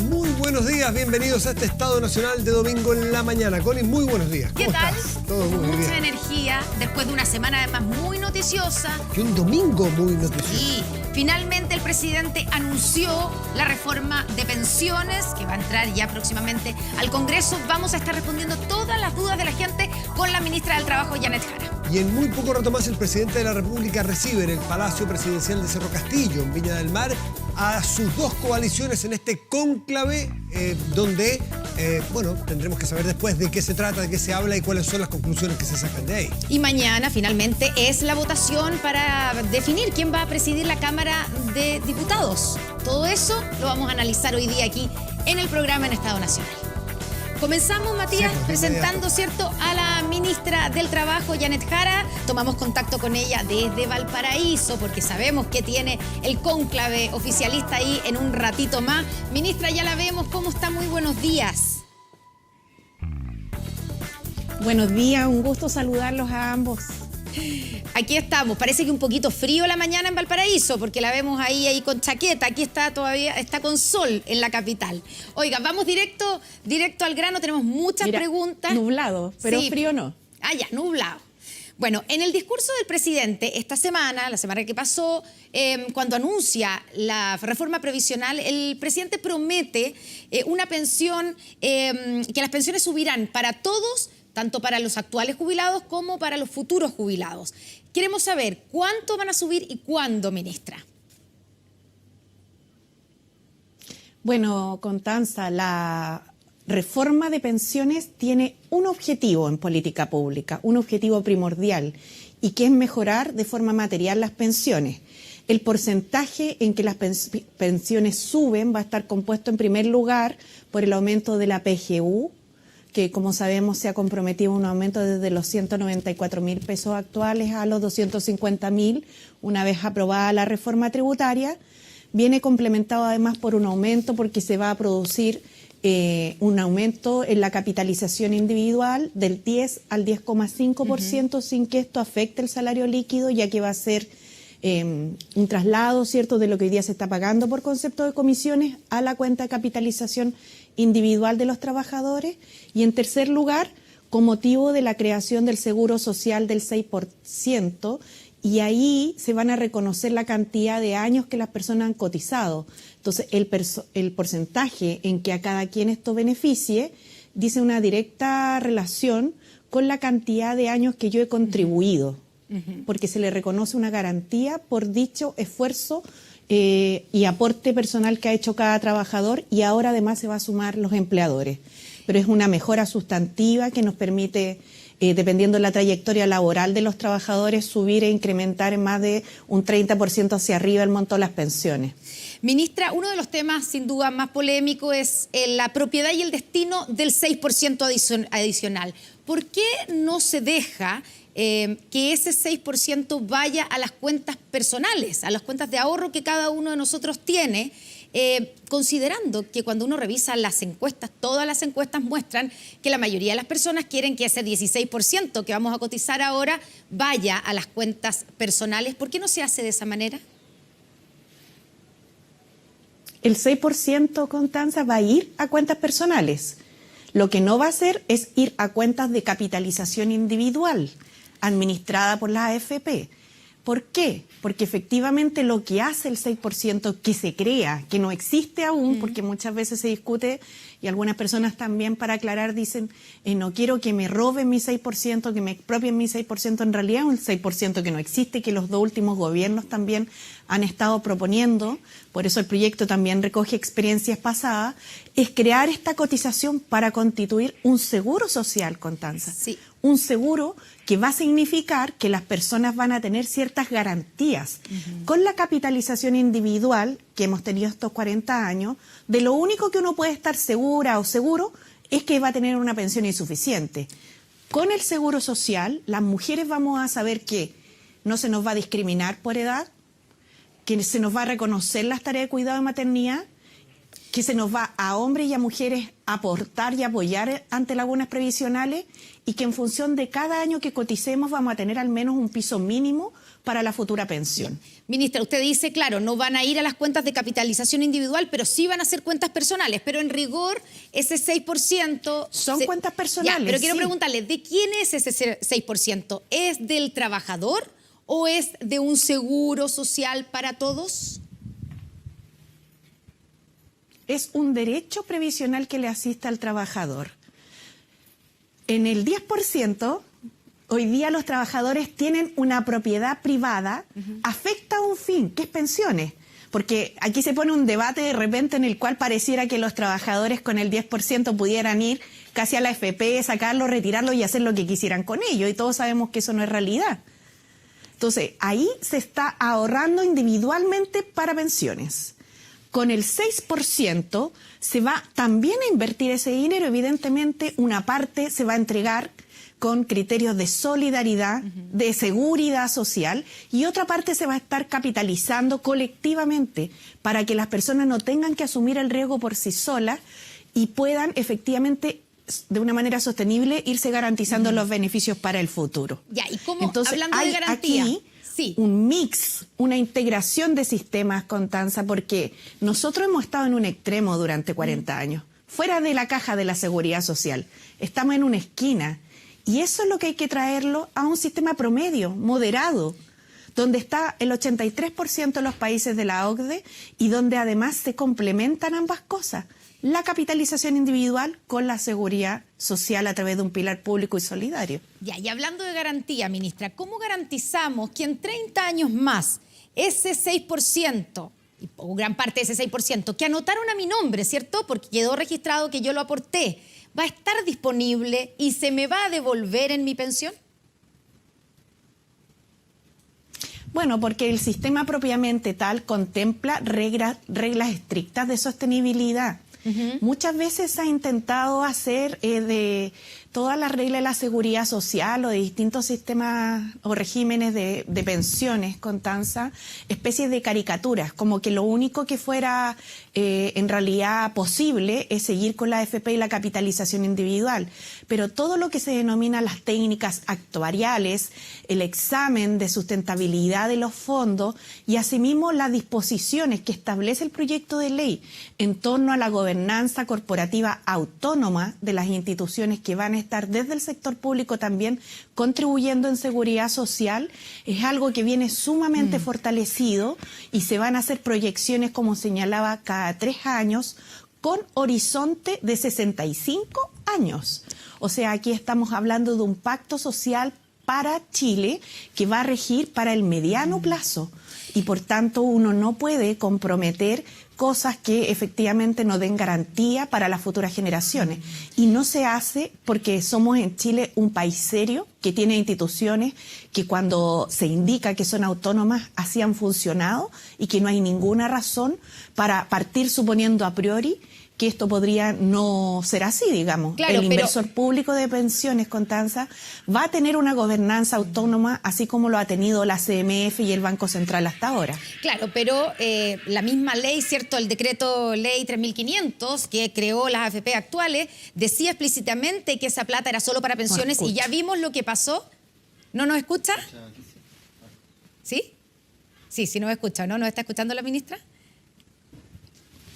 Muy buenos días, bienvenidos a este Estado Nacional de domingo en la mañana. Connie, muy buenos días. ¿Qué tal? Estás? Todo muy bien. Mucha energía, después de una semana además muy noticiosa. Y un domingo muy noticioso. Y finalmente el presidente anunció la reforma de pensiones que va a entrar ya próximamente al Congreso. Vamos a estar respondiendo todas las dudas de la gente con la ministra del Trabajo, Janet Jara. Y en muy poco rato más el presidente de la República recibe en el Palacio Presidencial de Cerro Castillo, en Viña del Mar, a sus dos coaliciones en este cónclave donde, tendremos que saber después de qué se trata, de qué se habla y cuáles son las conclusiones que se sacan de ahí. Y mañana finalmente es la votación para definir quién va a presidir la Cámara de Diputados. Todo eso lo vamos a analizar hoy día aquí en el programa en Estado Nacional. Comenzamos, Matías, presentando, ¿cierto?, a la ministra del Trabajo, Janet Jara. Tomamos contacto con ella desde Valparaíso porque sabemos que tiene el cónclave oficialista ahí en un ratito más. Ministra, ya la vemos. ¿Cómo está? Muy buenos días. Buenos días, un gusto saludarlos a ambos. Aquí estamos. Parece que un poquito frío la mañana en Valparaíso porque la vemos ahí con chaqueta. Aquí está todavía, está con sol en la capital. Oiga, vamos directo al grano. Tenemos muchas preguntas. Nublado, pero sí, frío no. Ah, ya, nublado. Bueno, en el discurso del presidente esta semana, la semana que pasó, cuando anuncia la reforma previsional, el presidente promete una pensión, que las pensiones subirán para todos, tanto para los actuales jubilados como para los futuros jubilados. Queremos saber cuánto van a subir y cuándo, ministra. Bueno, Constanza, la reforma de pensiones tiene un objetivo en política pública, un objetivo primordial, y que es mejorar de forma material las pensiones. El porcentaje en que las pensiones suben va a estar compuesto en primer lugar por el aumento de la PGU, que como sabemos se ha comprometido un aumento desde los 194.000 pesos actuales a los 250.000, una vez aprobada la reforma tributaria. Viene complementado además por un aumento porque se va a producir un aumento en la capitalización individual del 10 al 10,5% sin que esto afecte el salario líquido, ya que va a ser un traslado, ¿cierto?, de lo que hoy día se está pagando por concepto de comisiones a la cuenta de capitalización individual de los trabajadores. Y en tercer lugar, con motivo de la creación del seguro social del 6%, y ahí se van a reconocer la cantidad de años que las personas han cotizado. Entonces, el porcentaje en que a cada quien esto beneficie dice una directa relación con la cantidad de años que yo he contribuido, porque se le reconoce una garantía por dicho esfuerzo y aporte personal que ha hecho cada trabajador, y ahora además se va a sumar los empleadores. Pero es una mejora sustantiva que nos permite, dependiendo de la trayectoria laboral de los trabajadores, subir e incrementar en más de un 30% hacia arriba el monto de las pensiones. Ministra, uno de los temas sin duda más polémicos es la propiedad y el destino del 6% adicional. ¿Por qué no se deja que ese 6% vaya a las cuentas personales, a las cuentas de ahorro que cada uno de nosotros tiene, considerando que cuando uno revisa las encuestas, todas las encuestas muestran que la mayoría de las personas quieren que ese 16% que vamos a cotizar ahora vaya a las cuentas personales? ¿Por qué no se hace de esa manera? El 6%, Constanza, va a ir a cuentas personales. Lo que no va a hacer es ir a cuentas de capitalización individual, administrada por la AFP. ¿Por qué? Porque efectivamente lo que hace el 6%, que se crea, que no existe aún, porque muchas veces se discute, y algunas personas también para aclarar dicen, no quiero que me roben mi 6%, que me expropien mi 6%, en realidad es un 6% que no existe, que los dos últimos gobiernos también han estado proponiendo, por eso el proyecto también recoge experiencias pasadas, es crear esta cotización para constituir un seguro social, Constanza. Sí. Un seguro que va a significar que las personas van a tener ciertas garantías. Con la capitalización individual que hemos tenido estos 40 años, de lo único que uno puede estar segura o seguro es que va a tener una pensión insuficiente. Con el seguro social, las mujeres vamos a saber que no se nos va a discriminar por edad, que se nos va a reconocer las tareas de cuidado de maternidad que se nos va a hombres y a mujeres aportar y apoyar ante lagunas previsionales y que en función de cada año que coticemos vamos a tener al menos un piso mínimo para la futura pensión. Ministra, usted dice, claro, no van a ir a las cuentas de capitalización individual, pero sí van a ser cuentas personales, pero en rigor ese 6%... Son cuentas personales, ya, pero quiero sí. preguntarle, ¿de quién es ese 6%? ¿Es del trabajador o es de un seguro social para todos? Es un derecho previsional que le asiste al trabajador. En el 10%, hoy día los trabajadores tienen una propiedad privada, afecta a un fin, que es pensiones. Porque aquí se pone un debate de repente en el cual pareciera que los trabajadores con el 10% pudieran ir casi a la AFP, sacarlo, retirarlo y hacer lo que quisieran con ello. Y todos sabemos que eso no es realidad. Entonces, ahí se está ahorrando individualmente para pensiones. Con el 6% se va también a invertir ese dinero. Evidentemente, una parte se va a entregar con criterios de solidaridad, de seguridad social, y otra parte se va a estar capitalizando colectivamente para que las personas no tengan que asumir el riesgo por sí solas y puedan efectivamente, de una manera sostenible, irse garantizando los beneficios para el futuro. Ya, y cómo, entonces, hablando de garantía, aquí sí, un mix, una integración de sistemas, Constanza, porque nosotros hemos estado en un extremo durante 40 años, fuera de la caja de la seguridad social. Estamos en una esquina y eso es lo que hay que traerlo a un sistema promedio, moderado, donde está el 83% de los países de la OCDE y donde además se complementan ambas cosas. La capitalización individual con la seguridad social a través de un pilar público y solidario. Ya, y hablando de garantía, ministra, ¿cómo garantizamos que en 30 años más ese 6%, o gran parte de ese 6%, que anotaron a mi nombre, ¿cierto? Porque quedó registrado que yo lo aporté, va a estar disponible y se me va a devolver en mi pensión? Bueno, porque el sistema propiamente tal contempla reglas estrictas de sostenibilidad. Muchas veces se ha intentado hacer de todas las reglas de la seguridad social o de distintos sistemas o regímenes de pensiones, Constanza, especies de caricaturas, como que lo único que fuera en realidad posible es seguir con la AFP y la capitalización individual. Pero todo lo que se denomina las técnicas actuariales, el examen de sustentabilidad de los fondos y asimismo las disposiciones que establece el proyecto de ley en torno a la gobernanza corporativa autónoma de las instituciones que van a estar desde el sector público también contribuyendo en seguridad social, es algo que viene sumamente fortalecido y se van a hacer proyecciones, como señalaba, cada 3 años con horizonte de 65 años. O sea, aquí estamos hablando de un pacto social para Chile que va a regir para el mediano plazo y por tanto uno no puede comprometer cosas que efectivamente no den garantía para las futuras generaciones. Y no se hace porque somos en Chile un país serio que tiene instituciones que cuando se indica que son autónomas así han funcionado y que no hay ninguna razón para partir suponiendo a priori que esto podría no ser así, digamos. Claro, el inversor público de pensiones, Constanza, va a tener una gobernanza autónoma, así como lo ha tenido la CMF y el Banco Central hasta ahora. Claro, pero la misma ley, ¿cierto? El decreto ley 3500 que creó las AFP actuales decía explícitamente que esa plata era solo para pensiones y ya vimos lo que pasó. ¿No nos escucha? ¿Sí? Sí, sí nos escucha, ¿no? ¿Nos está escuchando la ministra?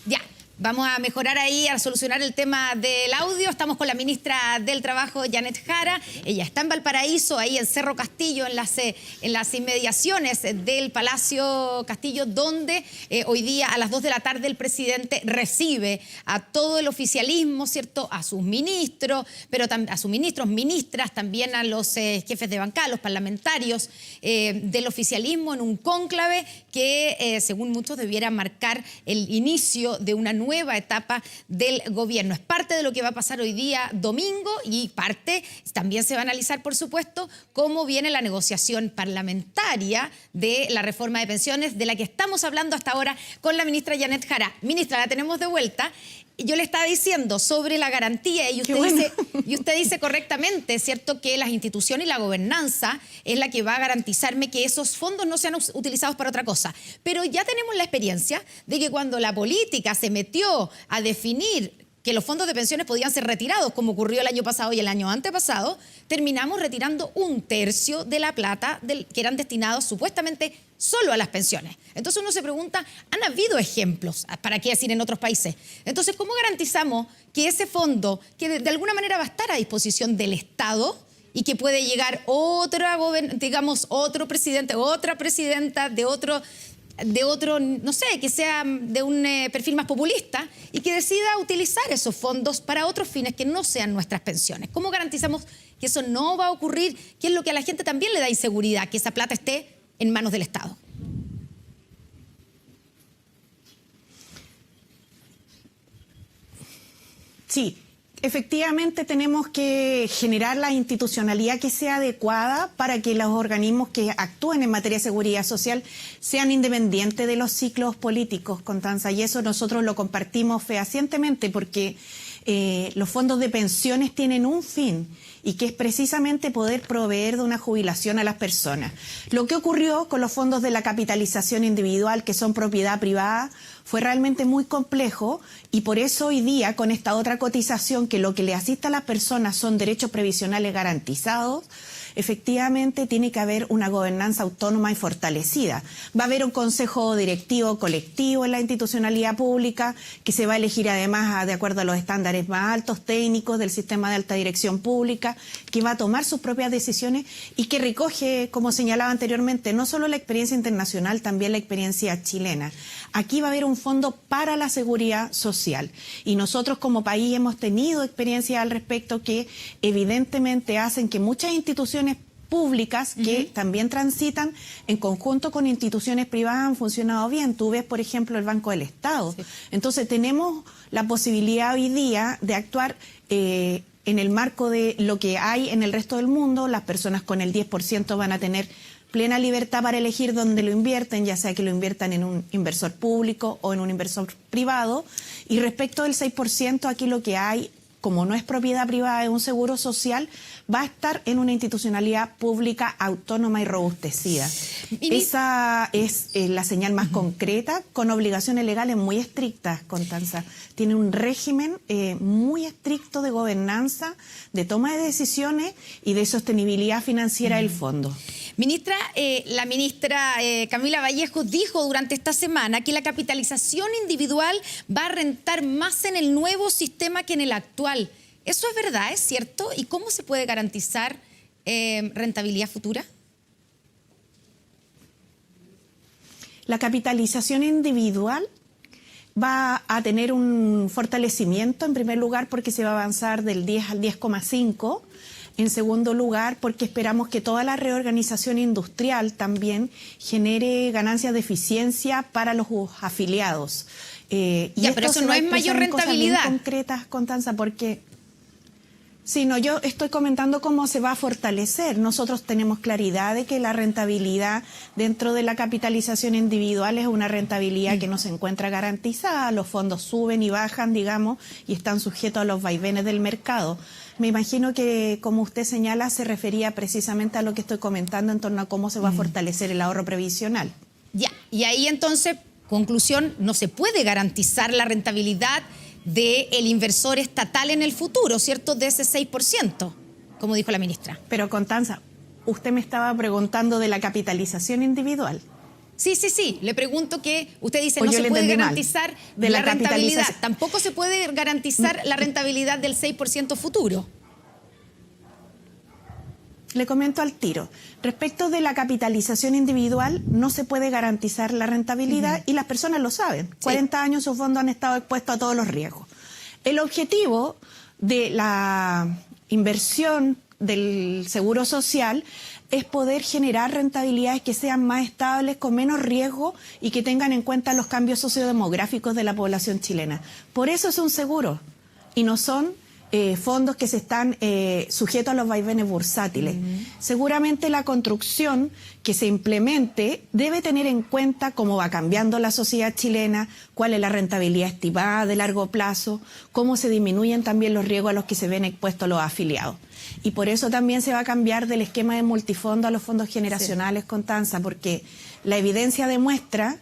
Ya. Vamos a mejorar ahí, a solucionar el tema del audio. Estamos con la ministra del Trabajo, Janet Jara. Ella está en Valparaíso, ahí en Cerro Castillo, en las inmediaciones del Palacio Castillo, donde hoy día a las 2 de la tarde el presidente recibe a todo el oficialismo, ¿cierto? A sus ministros, pero a sus ministros, ministras, también a los jefes de bancada, los parlamentarios del oficialismo en un cónclave que, según muchos, debiera marcar el inicio de una nueva etapa del gobierno. Es parte de lo que va a pasar hoy día domingo y parte también se va a analizar, por supuesto, cómo viene la negociación parlamentaria de la reforma de pensiones de la que estamos hablando hasta ahora con la ministra Janet Jara. Ministra, la tenemos de vuelta. yo le estaba diciendo sobre la garantía y usted dice correctamente, ¿cierto?, que las instituciones y la gobernanza es la que va a garantizarme que esos fondos no sean utilizados para otra cosa. Pero ya tenemos la experiencia de que cuando la política se metió a definir que los fondos de pensiones podían ser retirados, como ocurrió el año pasado y el año antepasado, terminamos retirando 1/3 de la plata que eran destinados supuestamente solo a las pensiones. Entonces uno se pregunta, ¿han habido ejemplos, para qué decir, en otros países? Entonces, ¿cómo garantizamos que ese fondo, que de alguna manera va a estar a disposición del Estado y que puede llegar otro presidente, otra presidenta de otro, no sé, que sea de un perfil más populista y que decida utilizar esos fondos para otros fines que no sean nuestras pensiones? ¿Cómo garantizamos que eso no va a ocurrir? ¿Qué es lo que a la gente también le da inseguridad? Que esa plata esté en manos del Estado. Sí. Efectivamente, tenemos que generar la institucionalidad que sea adecuada para que los organismos que actúen en materia de seguridad social sean independientes de los ciclos políticos, Constanza, y eso nosotros lo compartimos fehacientemente porque los fondos de pensiones tienen un fin y que es precisamente poder proveer de una jubilación a las personas. Lo que ocurrió con los fondos de la capitalización individual, que son propiedad privada, fue realmente muy complejo y por eso hoy día con esta otra cotización que lo que le asiste a las personas son derechos previsionales garantizados, efectivamente tiene que haber una gobernanza autónoma y fortalecida. Va a haber un consejo directivo colectivo en la institucionalidad pública que se va a elegir además de acuerdo a los estándares más altos técnicos del sistema de alta dirección pública, que va a tomar sus propias decisiones y que recoge, como señalaba anteriormente, no solo la experiencia internacional, también la experiencia chilena. Aquí va a haber un fondo para la seguridad social y nosotros como país hemos tenido experiencias al respecto que evidentemente hacen que muchas instituciones públicas que también transitan en conjunto con instituciones privadas han funcionado bien. Tú ves, por ejemplo, el Banco del Estado. Sí. Entonces tenemos la posibilidad hoy día de actuar en el marco de lo que hay en el resto del mundo. Las personas con el 10% van a tener plena libertad para elegir dónde lo invierten, ya sea que lo inviertan en un inversor público o en un inversor privado. Y respecto del 6%, aquí lo que hay, como no es propiedad privada, es un seguro social, va a estar en una institucionalidad pública autónoma y robustecida. Esa es la señal más concreta, con obligaciones legales muy estrictas, Constanza. Tiene un régimen muy estricto de gobernanza, de toma de decisiones y de sostenibilidad financiera del fondo. Ministra, la ministra Camila Vallejo dijo durante esta semana que la capitalización individual va a rentar más en el nuevo sistema que en el actual. ¿Eso es verdad? ¿Es cierto? ¿Y cómo se puede garantizar rentabilidad futura? La capitalización individual va a tener un fortalecimiento, en primer lugar, porque se va a avanzar del 10 al 10,5. En segundo lugar, porque esperamos que toda la reorganización industrial también genere ganancias de eficiencia para los afiliados. Ya, pero eso no es mayor rentabilidad. Cosas bien concretas, Constanza, porque... Sí, no, yo estoy comentando cómo se va a fortalecer. Nosotros tenemos claridad de que la rentabilidad dentro de la capitalización individual es una rentabilidad que no se encuentra garantizada. Los fondos suben y bajan, digamos, y están sujetos a los vaivenes del mercado. Me imagino que, como usted señala, se refería precisamente a lo que estoy comentando en torno a cómo se va a fortalecer el ahorro previsional. Ya, y ahí entonces, conclusión, no se puede garantizar la rentabilidad del inversor estatal en el futuro, ¿cierto? De ese 6%, como dijo la ministra. Pero, Constanza, usted me estaba preguntando de la capitalización individual. Sí. Le pregunto que usted dice no se puede garantizar de la rentabilidad. Tampoco se puede garantizar la rentabilidad del 6% futuro. Le comento al tiro. Respecto de la capitalización individual, no se puede garantizar la rentabilidad y las personas lo saben. 40 años sus fondos han estado expuestos a todos los riesgos. El objetivo de la inversión del seguro social es poder generar rentabilidades que sean más estables, con menos riesgo y que tengan en cuenta los cambios sociodemográficos de la población chilena. Por eso es un seguro y no son fondos que se están sujetos a los vaivenes bursátiles. Seguramente la construcción que se implemente debe tener en cuenta cómo va cambiando la sociedad chilena, cuál es la rentabilidad estimada de largo plazo, cómo se disminuyen también los riesgos a los que se ven expuestos los afiliados. Y por eso también se va a cambiar del esquema de multifondo a los fondos generacionales, sí, Constanza, porque la evidencia demuestra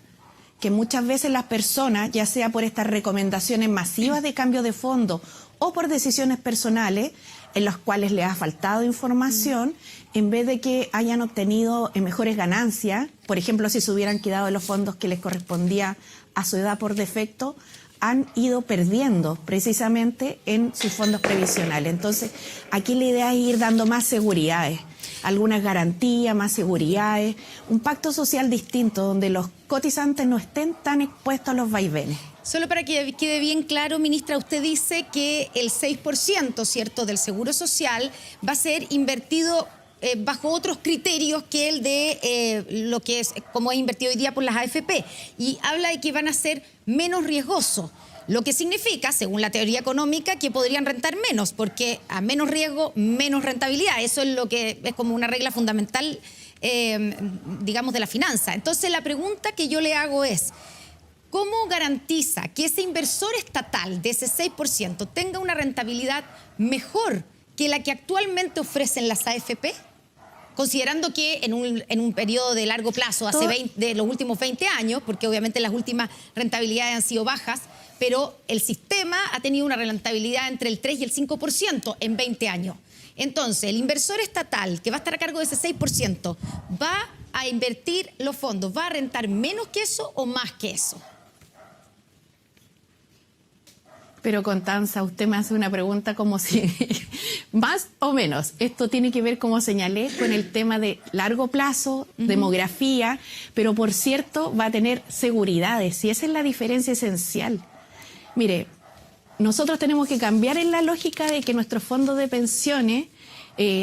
que muchas veces las personas, ya sea por estas recomendaciones masivas de cambio de fondo o por decisiones personales en las cuales les ha faltado información, en vez de que hayan obtenido mejores ganancias, por ejemplo, si se hubieran quedado en los fondos que les correspondía a su edad por defecto, han ido perdiendo precisamente en sus fondos previsionales. Entonces, aquí la idea es ir dando más seguridades, algunas garantías, más seguridades, un pacto social distinto donde los cotizantes no estén tan expuestos a los vaivenes. Solo para que quede bien claro, ministra, usted dice que el 6%, ¿cierto?, del Seguro Social va a ser invertido bajo otros criterios que el de lo que es como es invertido hoy día por las AFP, y habla de que van a ser menos riesgosos, lo que significa, según la teoría económica, que podrían rentar menos, porque a menos riesgo, menos rentabilidad. Eso es lo que es como una regla fundamental, digamos, de la finanza. Entonces, la pregunta que yo le hago es, ¿cómo garantiza que ese inversor estatal de ese 6% tenga una rentabilidad mejor que la que actualmente ofrecen las AFP? Considerando que en un periodo de largo plazo, de los últimos 20 años, porque obviamente las últimas rentabilidades han sido bajas, pero el sistema ha tenido una rentabilidad entre el 3 y el 5% en 20 años. Entonces, el inversor estatal que va a estar a cargo de ese 6%, ¿va a invertir los fondos? ¿Va a rentar menos que eso o más que eso? Pero Constanza, usted me hace una pregunta como si más o menos. Esto tiene que ver, como señalé, con el tema de largo plazo, demografía, pero por cierto va a tener seguridades y esa es la diferencia esencial. Mire, nosotros tenemos que cambiar en la lógica de que nuestros fondos de pensiones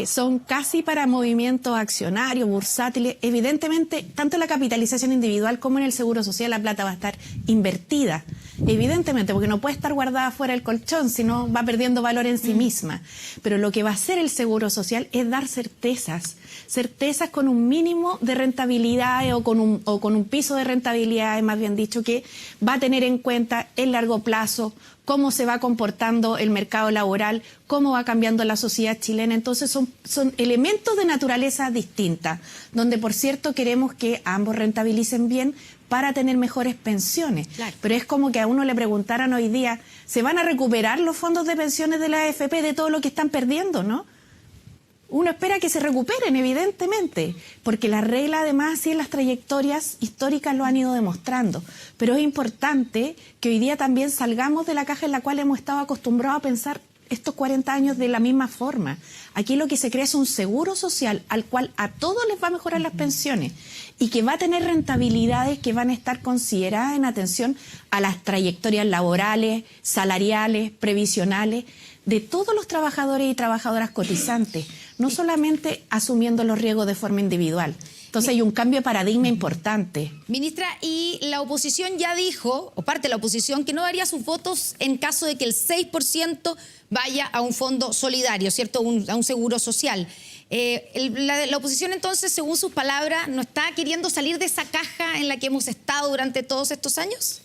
son casi para movimientos accionarios, bursátiles. Evidentemente, tanto en la capitalización individual como en el Seguro Social la plata va a estar invertida. Evidentemente, porque no puede estar guardada fuera del colchón, sino va perdiendo valor en sí misma. Pero lo que va a hacer el Seguro Social es dar certezas con un mínimo de rentabilidad o con un piso de rentabilidad, más bien dicho, que va a tener en cuenta el largo plazo, cómo se va comportando el mercado laboral, cómo va cambiando la sociedad chilena. Entonces son elementos de naturaleza distinta, donde por cierto queremos que ambos rentabilicen bien para tener mejores pensiones. Claro. Pero es como que a uno le preguntaran hoy día, ¿se van a recuperar los fondos de pensiones de la AFP de todo lo que están perdiendo, no? Uno espera que se recuperen, evidentemente, porque la regla además sí en las trayectorias históricas lo han ido demostrando. Pero es importante que hoy día también salgamos de la caja en la cual hemos estado acostumbrados a pensar estos 40 años de la misma forma. Aquí lo que se crea es un seguro social al cual a todos les va a mejorar las pensiones y que va a tener rentabilidades que van a estar consideradas en atención a las trayectorias laborales, salariales, previsionales de todos los trabajadores y trabajadoras cotizantes, no solamente asumiendo los riesgos de forma individual. Entonces hay un cambio de paradigma importante. Ministra, y la oposición ya dijo, o parte de la oposición, que no daría sus votos en caso de que el 6% vaya a un fondo solidario, ¿cierto? A un seguro social. La oposición entonces, según sus palabras, ¿no está queriendo salir de esa caja en la que hemos estado durante todos estos años?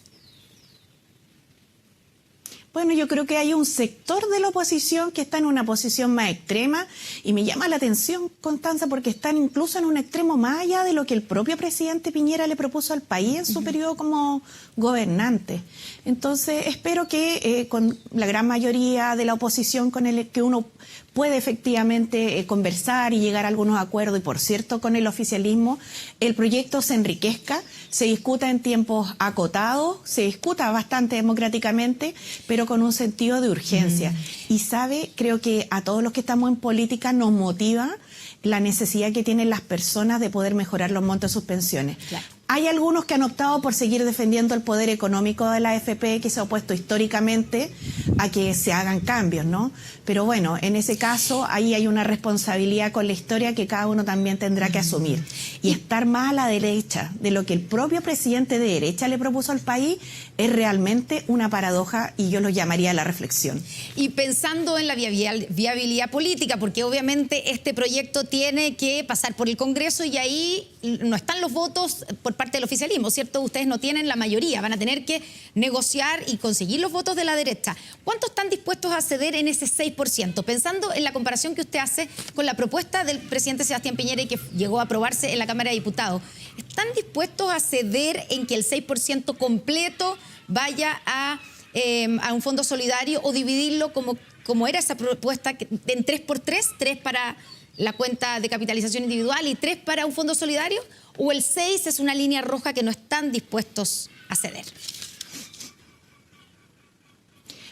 Bueno, yo creo que hay un sector de la oposición que está en una posición más extrema y me llama la atención, Constanza, porque están incluso en un extremo más allá de lo que el propio presidente Piñera le propuso al país en su periodo como gobernante. Entonces, espero que con la gran mayoría de la oposición con el que uno puede efectivamente conversar y llegar a algunos acuerdos, y por cierto con el oficialismo, el proyecto se enriquezca, se discuta en tiempos acotados, se discuta bastante democráticamente, pero con un sentido de urgencia. Y creo que a todos los que estamos en política nos motiva la necesidad que tienen las personas de poder mejorar los montos de sus pensiones. Claro. Hay algunos que han optado por seguir defendiendo el poder económico de la AFP, que se ha opuesto históricamente a que se hagan cambios, ¿no? Pero bueno, en ese caso, ahí hay una responsabilidad con la historia que cada uno también tendrá que asumir. Y estar más a la derecha de lo que el propio presidente de derecha le propuso al país es realmente una paradoja, y yo lo llamaría la reflexión. Y pensando en la viabilidad política, porque obviamente este proyecto tiene que pasar por el Congreso y ahí no están los votos por parte del oficialismo, ¿cierto? Ustedes no tienen la mayoría, van a tener que negociar y conseguir los votos de la derecha. ¿Cuántos están dispuestos a ceder en ese 6%? Pensando en la comparación que usted hace con la propuesta del presidente Sebastián Piñera y que llegó a aprobarse en la Cámara de Diputados, ¿están dispuestos a ceder en que el 6% completo vaya a un fondo solidario o dividirlo como era esa propuesta en 3x3, 3 para la cuenta de capitalización individual y 3 para un fondo solidario? ¿O el 6 es una línea roja que no están dispuestos a ceder?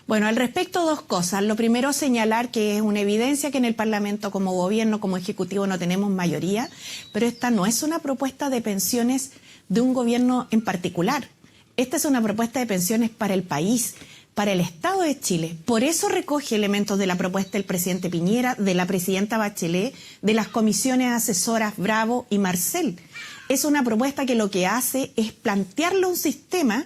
Bueno, al respecto, dos cosas. Lo primero, señalar que es una evidencia que en el Parlamento, como gobierno, como ejecutivo, no tenemos mayoría, pero esta no es una propuesta de pensiones de un gobierno en particular. Esta es una propuesta de pensiones para el país, para el Estado de Chile. Por eso recoge elementos de la propuesta del presidente Piñera, de la presidenta Bachelet, de las comisiones asesoras Bravo y Marcel. Es una propuesta que lo que hace es plantearle un sistema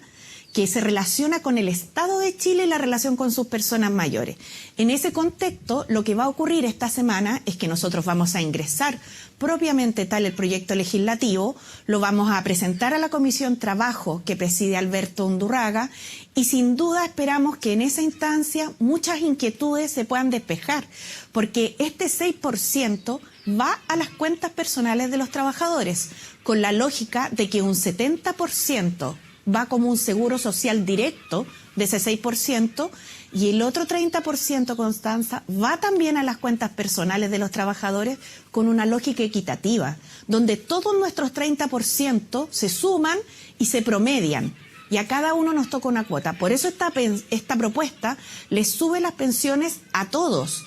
que se relaciona con el Estado de Chile y la relación con sus personas mayores. En ese contexto, lo que va a ocurrir esta semana es que nosotros vamos a ingresar propiamente tal el proyecto legislativo, lo vamos a presentar a la Comisión Trabajo que preside Alberto Undurraga, y sin duda esperamos que en esa instancia muchas inquietudes se puedan despejar, porque este 6% va a las cuentas personales de los trabajadores, con la lógica de que un 70% va como un seguro social directo de ese 6%, y el otro 30%, Constanza, va también a las cuentas personales de los trabajadores con una lógica equitativa, donde todos nuestros 30% se suman y se promedian, y a cada uno nos toca una cuota. Por eso esta propuesta le sube las pensiones a todos,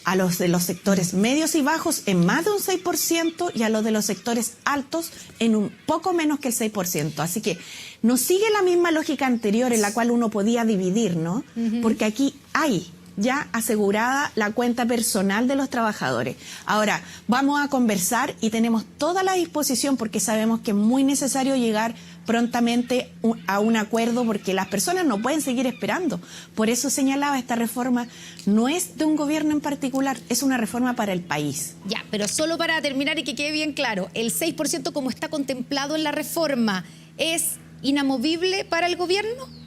a los de los sectores medios y bajos en más de un 6% y a los de los sectores altos en un poco menos que el 6%. Así que no sigue la misma lógica anterior en la cual uno podía dividir, ¿no? Porque aquí hay ya asegurada la cuenta personal de los trabajadores. Ahora, vamos a conversar y tenemos toda la disposición porque sabemos que es muy necesario llegar prontamente a un acuerdo porque las personas no pueden seguir esperando. Por eso señalaba, esta reforma no es de un gobierno en particular, es una reforma para el país. Ya, pero solo para terminar y que quede bien claro, el 6% como está contemplado en la reforma, ¿es inamovible para el gobierno?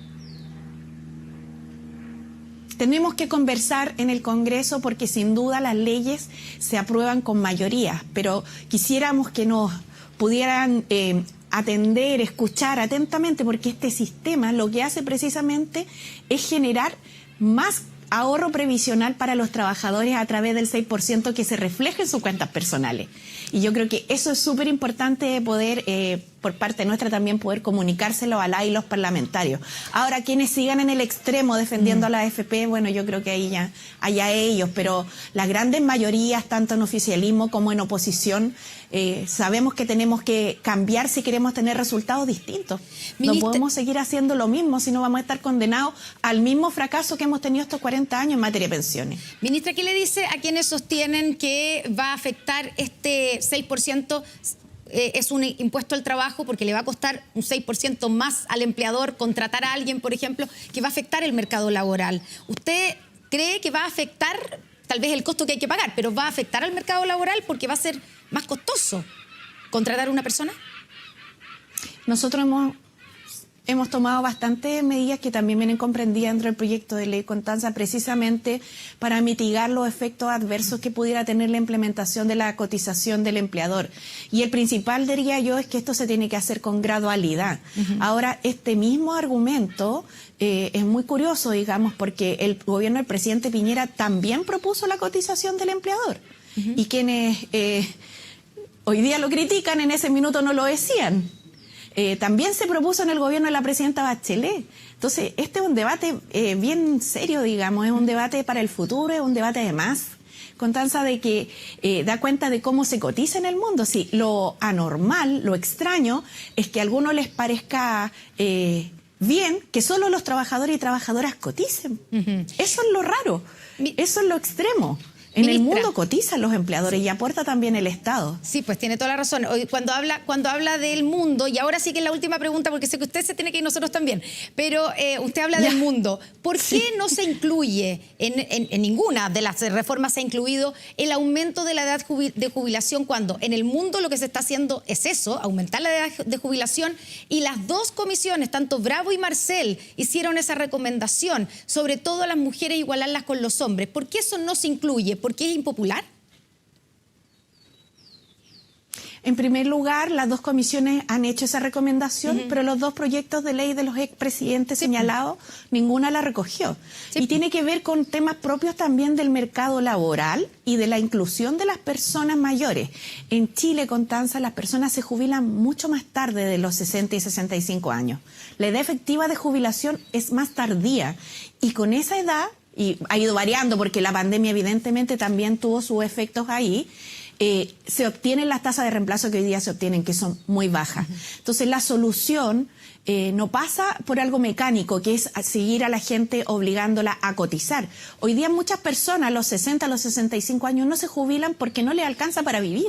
Tenemos que conversar en el Congreso porque sin duda las leyes se aprueban con mayoría, pero quisiéramos que nos pudieran atender, escuchar atentamente, porque este sistema lo que hace precisamente es generar más ahorro previsional para los trabajadores a través del 6% que se refleja en sus cuentas personales. Y yo creo que eso es súper importante poder, por parte nuestra también, poder comunicárselo a la y los parlamentarios. Ahora, quienes sigan en el extremo defendiendo a la AFP, bueno, yo creo que ahí ya allá ellos, pero las grandes mayorías, tanto en oficialismo como en oposición, sabemos que tenemos que cambiar si queremos tener resultados distintos. No podemos seguir haciendo lo mismo, si no vamos a estar condenados al mismo fracaso que hemos tenido estos 40 años en materia de pensiones. Ministra, ¿qué le dice a quienes sostienen que va a afectar este 6%? Es un impuesto al trabajo porque le va a costar un 6% más al empleador contratar a alguien, por ejemplo, que va a afectar el mercado laboral. ¿Usted cree que va a afectar, tal vez el costo que hay que pagar, pero va a afectar al mercado laboral porque va a ser más costoso contratar a una persona? Nosotros hemos tomado bastantes medidas que también vienen comprendidas dentro del proyecto de ley, Constanza, precisamente para mitigar los efectos adversos que pudiera tener la implementación de la cotización del empleador. Y el principal, diría yo, es que esto se tiene que hacer con gradualidad. Ahora, este mismo argumento es muy curioso, digamos, porque el gobierno del presidente Piñera también propuso la cotización del empleador. Y quienes hoy día lo critican, en ese minuto no lo decían. También se propuso en el gobierno de la presidenta Bachelet. Entonces, este es un debate bien serio, digamos, es un debate para el futuro, es un debate además Constanza, de que da cuenta de cómo se cotiza en el mundo. Sí, lo anormal, lo extraño, es que a algunos les parezca bien que solo los trabajadores y trabajadoras coticen. Eso es lo raro, eso es lo extremo. En el mundo cotizan los empleadores y aporta también el Estado. Sí, pues tiene toda la razón. Cuando habla del mundo, y ahora sí que es la última pregunta, porque sé que usted se tiene que ir, nosotros también, pero usted habla del mundo. ¿Por qué no se incluye, en ninguna de las reformas se ha incluido el aumento de la edad de jubilación, cuando en el mundo lo que se está haciendo es eso, aumentar la edad de jubilación, y las dos comisiones, tanto Bravo y Marcel, hicieron esa recomendación, sobre todo a las mujeres igualarlas con los hombres? ¿Por qué eso no se incluye? ¿Por qué es impopular? En primer lugar, las dos comisiones han hecho esa recomendación, pero los dos proyectos de ley de los expresidentes señalados, ninguna la recogió. Y tiene que ver con temas propios también del mercado laboral y de la inclusión de las personas mayores. En Chile, Constanza, las personas se jubilan mucho más tarde de los 60 y 65 años. La edad efectiva de jubilación es más tardía, y con esa edad, y ha ido variando porque la pandemia evidentemente también tuvo sus efectos ahí, se obtienen las tasas de reemplazo que hoy día se obtienen, que son muy bajas. Entonces la solución no pasa por algo mecánico, que es seguir a la gente obligándola a cotizar. Hoy día muchas personas a los 60, a los 65 años no se jubilan porque no les alcanza para vivir.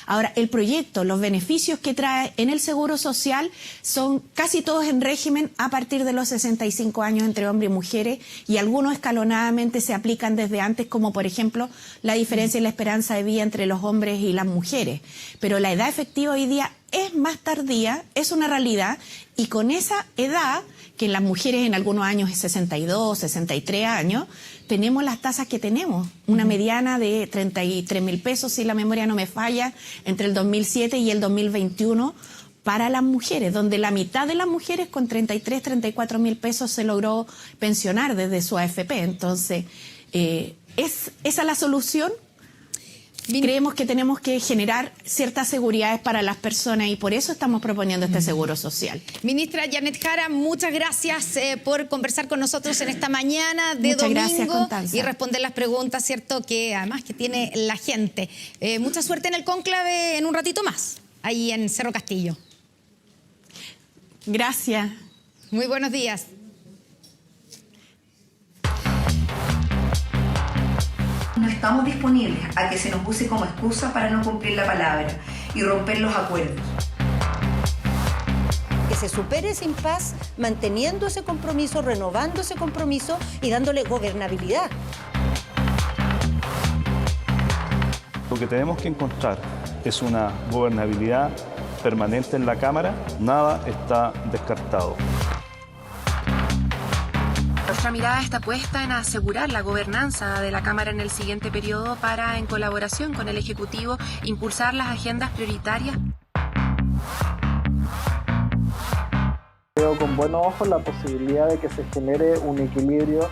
Ahora, el proyecto, los beneficios que trae en el Seguro Social son casi todos en régimen a partir de los 65 años entre hombres y mujeres, y algunos escalonadamente se aplican desde antes, como por ejemplo la diferencia en la esperanza de vida entre los hombres y las mujeres. Pero la edad efectiva hoy día es más tardía, es una realidad, y con esa edad, que en las mujeres en algunos años es 62, 63 años, tenemos las tasas que tenemos, una mediana de 33.000 pesos, si la memoria no me falla, entre el 2007 y el 2021 para las mujeres, donde la mitad de las mujeres con 33, 34.000 pesos se logró pensionar desde su AFP. Entonces, ¿es esa la solución? Creemos que tenemos que generar ciertas seguridades para las personas, y por eso estamos proponiendo este seguro social. Ministra Janet Jara, muchas gracias por conversar con nosotros en esta mañana de muchas domingo, gracias, Constanza, y responder las preguntas, ¿cierto?, que además que tiene la gente. Mucha suerte en el cónclave en un ratito más, ahí en Cerro Castillo. Gracias. Muy buenos días. No estamos disponibles a que se nos use como excusa para no cumplir la palabra y romper los acuerdos. Que se supere ese impasse manteniendo ese compromiso, renovando ese compromiso y dándole gobernabilidad. Lo que tenemos que encontrar es una gobernabilidad permanente en la Cámara. Nada está descartado. Nuestra mirada está puesta en asegurar la gobernanza de la Cámara en el siguiente periodo para, en colaboración con el Ejecutivo, impulsar las agendas prioritarias. Veo con buenos ojos la posibilidad de que se genere un equilibrio,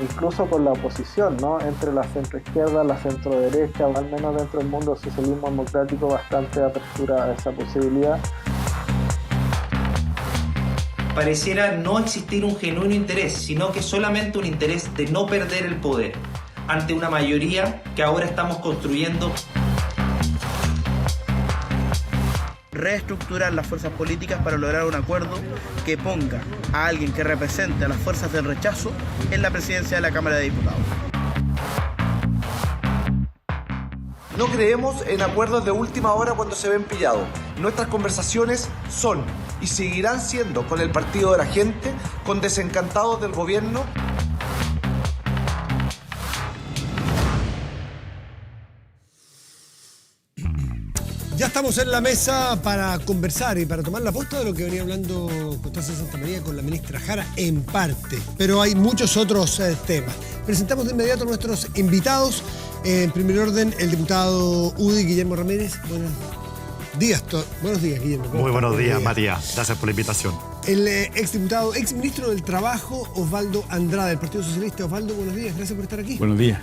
incluso con la oposición, ¿no?, entre la centroizquierda, la centroderecha, al menos dentro del mundo del socialismo democrático, bastante apertura a esa posibilidad. Pareciera no existir un genuino interés, sino que solamente un interés de no perder el poder ante una mayoría que ahora estamos construyendo. Reestructurar las fuerzas políticas para lograr un acuerdo que ponga a alguien que represente a las fuerzas del rechazo en la presidencia de la Cámara de Diputados. No creemos en acuerdos de última hora cuando se ven pillados. Nuestras conversaciones son y seguirán siendo con el partido de la gente, con desencantados del gobierno. Ya estamos en la mesa para conversar y para tomar la posta de lo que venía hablando Constanza Santamaría con la ministra Jara, en parte, pero hay muchos otros temas. Presentamos de inmediato a nuestros invitados. En primer orden, el diputado UDI, Guillermo Ramírez. Buenos días, Guillermo. Muy buenos días, Matías. Gracias por la invitación. El exdiputado, exministro del Trabajo, Osvaldo Andrade, del Partido Socialista. Osvaldo, buenos días. Gracias por estar aquí. Buenos días.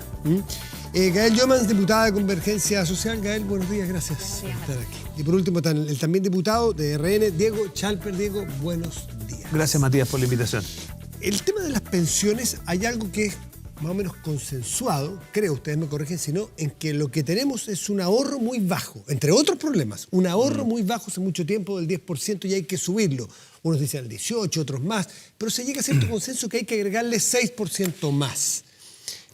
Gael Llomans, diputada de Convergencia Social. Gael, buenos días. Gracias por estar aquí. Y por último, el también diputado de RN, Diego Chalper. Diego, buenos días. Gracias, Matías, por la invitación. El tema de las pensiones, hay algo que es más o menos consensuado, creo, ustedes me corrigen si no, en que lo que tenemos es un ahorro muy bajo, entre otros problemas, un ahorro muy bajo hace mucho tiempo del 10% y hay que subirlo. Unos dicen el 18, otros más, pero se llega a cierto consenso que hay que agregarle 6% más.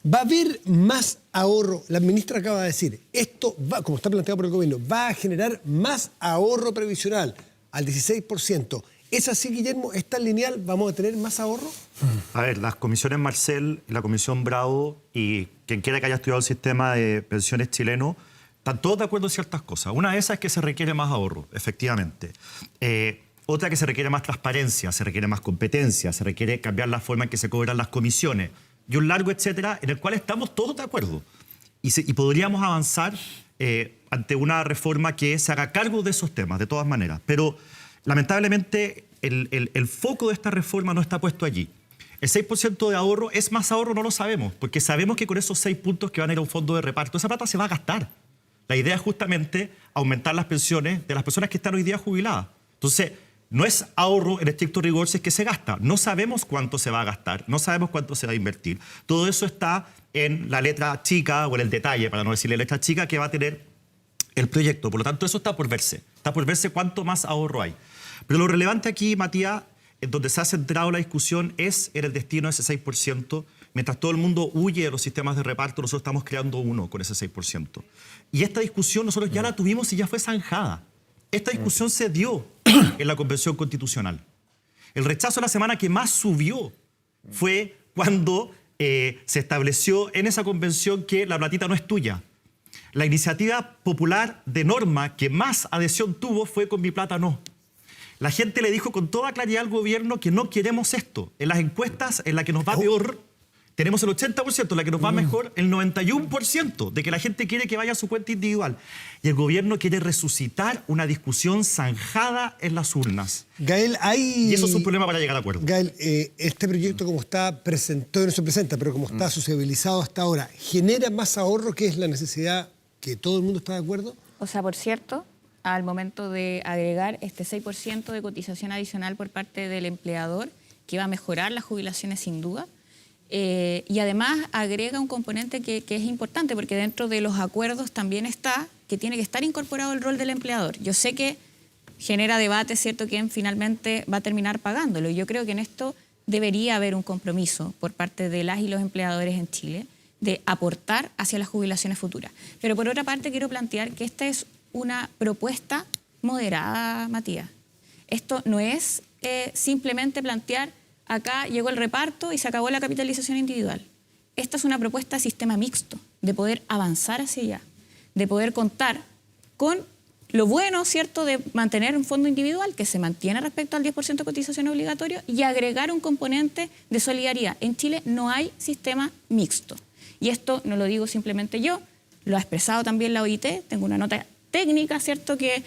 ¿Va a haber más ahorro? La ministra acaba de decir, esto va, como está planteado por el gobierno, va a generar más ahorro previsional al 16%. ¿Es así, Guillermo? ¿Es tan lineal? ¿Vamos a tener más ahorro? A ver, las comisiones Marcel, la comisión Bravo y quien quiera que haya estudiado el sistema de pensiones chileno, están todos de acuerdo en ciertas cosas. Una de esas es que se requiere más ahorro, efectivamente. Otra que se requiere más transparencia, se requiere más competencia, se requiere cambiar la forma en que se cobran las comisiones y un largo etcétera, en el cual estamos todos de acuerdo. Y podríamos avanzar ante una reforma que se haga cargo de esos temas, de todas maneras. Pero lamentablemente el foco de esta reforma no está puesto allí. El 6% de ahorro, ¿es más ahorro? No lo sabemos, porque sabemos que con esos 6 puntos que van a ir a un fondo de reparto, esa plata se va a gastar. La idea es justamente aumentar las pensiones de las personas que están hoy día jubiladas. Entonces, no es ahorro en estricto rigor si es que se gasta. No sabemos cuánto se va a gastar, no sabemos cuánto se va a invertir. Todo eso está en la letra chica o en el detalle, para no decirle letra chica, que va a tener el proyecto. Por lo tanto, eso está por verse. Está por verse cuánto más ahorro hay. Pero lo relevante aquí, Matías, en donde se ha centrado la discusión es en el destino de ese 6%. Mientras todo el mundo huye de los sistemas de reparto, nosotros estamos creando uno con ese 6%. Y esta discusión nosotros ya la tuvimos y ya fue zanjada. Esta discusión se dio en la Convención Constitucional. El rechazo la semana que más subió fue cuando se estableció en esa convención que la platita no es tuya. La iniciativa popular de norma que más adhesión tuvo fue con Mi Plata No. La gente le dijo con toda claridad al gobierno que no queremos esto. En las encuestas, en la que nos va peor, tenemos el 80%, en la que nos va mejor, el 91% de que la gente quiere que vaya a su cuenta individual. Y el gobierno quiere resucitar una discusión zanjada en las urnas. Gael, y eso es un problema para llegar a acuerdo. Gael, este proyecto como está presentado, no se presenta, pero como está sociabilizado hasta ahora, ¿genera más ahorro, que es la necesidad que todo el mundo está de acuerdo? O sea, por cierto, al momento de agregar este 6% de cotización adicional por parte del empleador, que va a mejorar las jubilaciones sin duda, y además agrega un componente que es importante, porque dentro de los acuerdos también está que tiene que estar incorporado el rol del empleador. Yo sé que genera debate, ¿cierto?, quién finalmente va a terminar pagándolo. Y yo creo que en esto debería haber un compromiso por parte de las y los empleadores en Chile de aportar hacia las jubilaciones futuras. Pero por otra parte quiero plantear que esta es una propuesta moderada, Matías. Esto no es simplemente plantear acá llegó el reparto y se acabó la capitalización individual. Esta es una propuesta de sistema mixto, de poder avanzar hacia allá, de poder contar con lo bueno, ¿cierto?, de mantener un fondo individual que se mantiene respecto al 10% de cotización obligatoria y agregar un componente de solidaridad. En Chile no hay sistema mixto. Y esto no lo digo simplemente yo, lo ha expresado también la OIT, tengo una nota técnica, ¿cierto?, que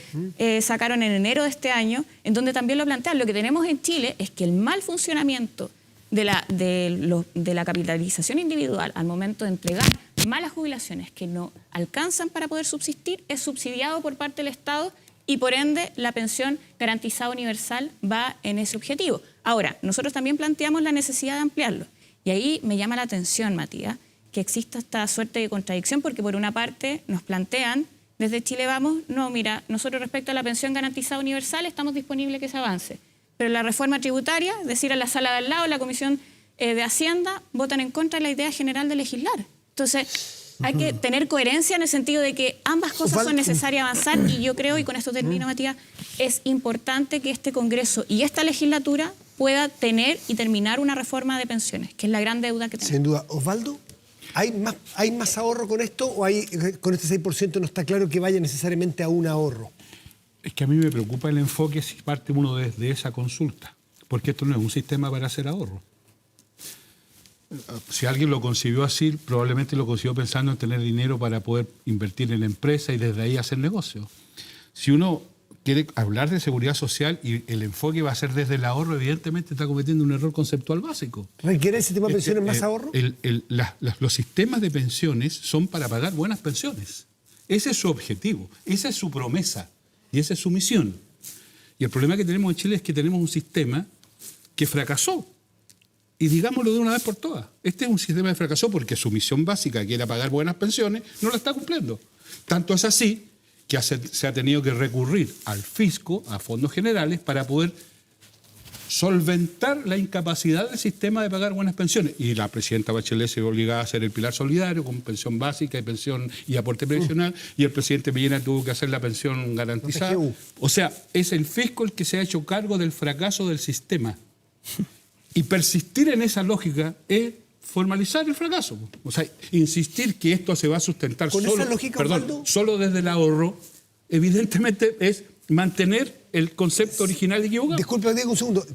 sacaron en enero de este año, en donde también lo plantean. Lo que tenemos en Chile es que el mal funcionamiento de la capitalización individual al momento de entregar malas jubilaciones que no alcanzan para poder subsistir es subsidiado por parte del Estado y por ende la pensión garantizada universal va en ese objetivo. Ahora, nosotros también planteamos la necesidad de ampliarlo. Y ahí me llama la atención, Matías, que exista esta suerte de contradicción, porque por una parte nos plantean desde Chile Vamos, no, mira, nosotros respecto a la pensión garantizada universal estamos disponibles que se avance. Pero la reforma tributaria, es decir, a la sala de al lado, la Comisión de Hacienda, votan en contra de la idea general de legislar. Entonces, hay que tener coherencia en el sentido de que ambas cosas son necesarias avanzar y yo creo, y con esto termino, Matías, es importante que este Congreso y esta legislatura pueda tener y terminar una reforma de pensiones, que es la gran deuda que tenemos. Sin duda. Osvaldo, ¿hay más ahorro con esto o con este 6% no está claro que vaya necesariamente a un ahorro? Es que a mí me preocupa el enfoque si parte uno desde esa consulta, porque esto no es un sistema para hacer ahorro. Si alguien lo concibió así, probablemente lo concibió pensando en tener dinero para poder invertir en la empresa y desde ahí hacer negocio. Si uno quiere hablar de seguridad social y el enfoque va a ser desde el ahorro, evidentemente está cometiendo un error conceptual básico. ¿Requiere el sistema de pensiones más ahorro? Los sistemas de pensiones son para pagar buenas pensiones. Ese es su objetivo, esa es su promesa y esa es su misión. Y el problema que tenemos en Chile es que tenemos un sistema que fracasó. y digámoslo de una vez por todas. Este es un sistema que fracasó porque su misión básica, que era pagar buenas pensiones, no la está cumpliendo. Tanto es así que se ha tenido que recurrir al fisco, a fondos generales, para poder solventar la incapacidad del sistema de pagar buenas pensiones. Y la presidenta Bachelet se obligaba a hacer el pilar solidario con pensión básica y pensión y aporte previsional, y el presidente Piñera tuvo que hacer la pensión garantizada. O sea, es el fisco el que se ha hecho cargo del fracaso del sistema. Y persistir en esa lógica es formalizar el fracaso. O sea, insistir que esto se va a sustentar solo desde el ahorro, evidentemente es mantener el concepto original equivocado. Disculpe, Diego, un segundo.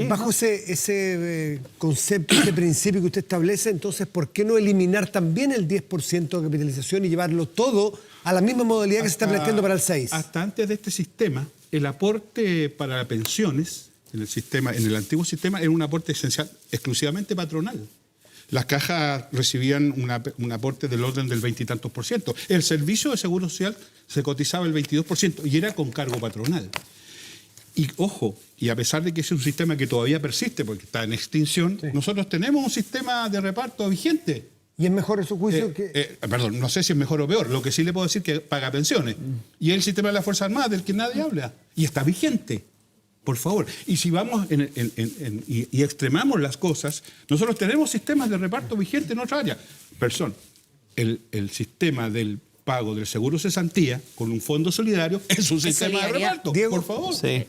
Bajo ese concepto, ese principio que usted establece, entonces, ¿por qué no eliminar también el 10% de capitalización y llevarlo todo a la misma modalidad que se está planteando para el 6? Hasta antes de este sistema, el aporte para pensiones en el antiguo sistema era un aporte esencial exclusivamente patronal. Las cajas recibían un aporte del orden del 20 y tantos %. El servicio de seguro social se cotizaba el 22% y era con cargo patronal. Y ojo, y a pesar de que es un sistema que todavía persiste porque está en extinción, nosotros tenemos un sistema de reparto vigente. ¿Y es mejor en su juicio perdón, no sé si es mejor o peor. Lo que sí le puedo decir es que paga pensiones. Y es el sistema de las Fuerzas Armadas del que nadie habla. Y está vigente. Por favor. Y si vamos y extremamos las cosas, nosotros tenemos sistemas de reparto vigentes en otra área. El sistema del pago del seguro cesantía con un fondo solidario es un sistema de reparto. Diego, por favor. Sí.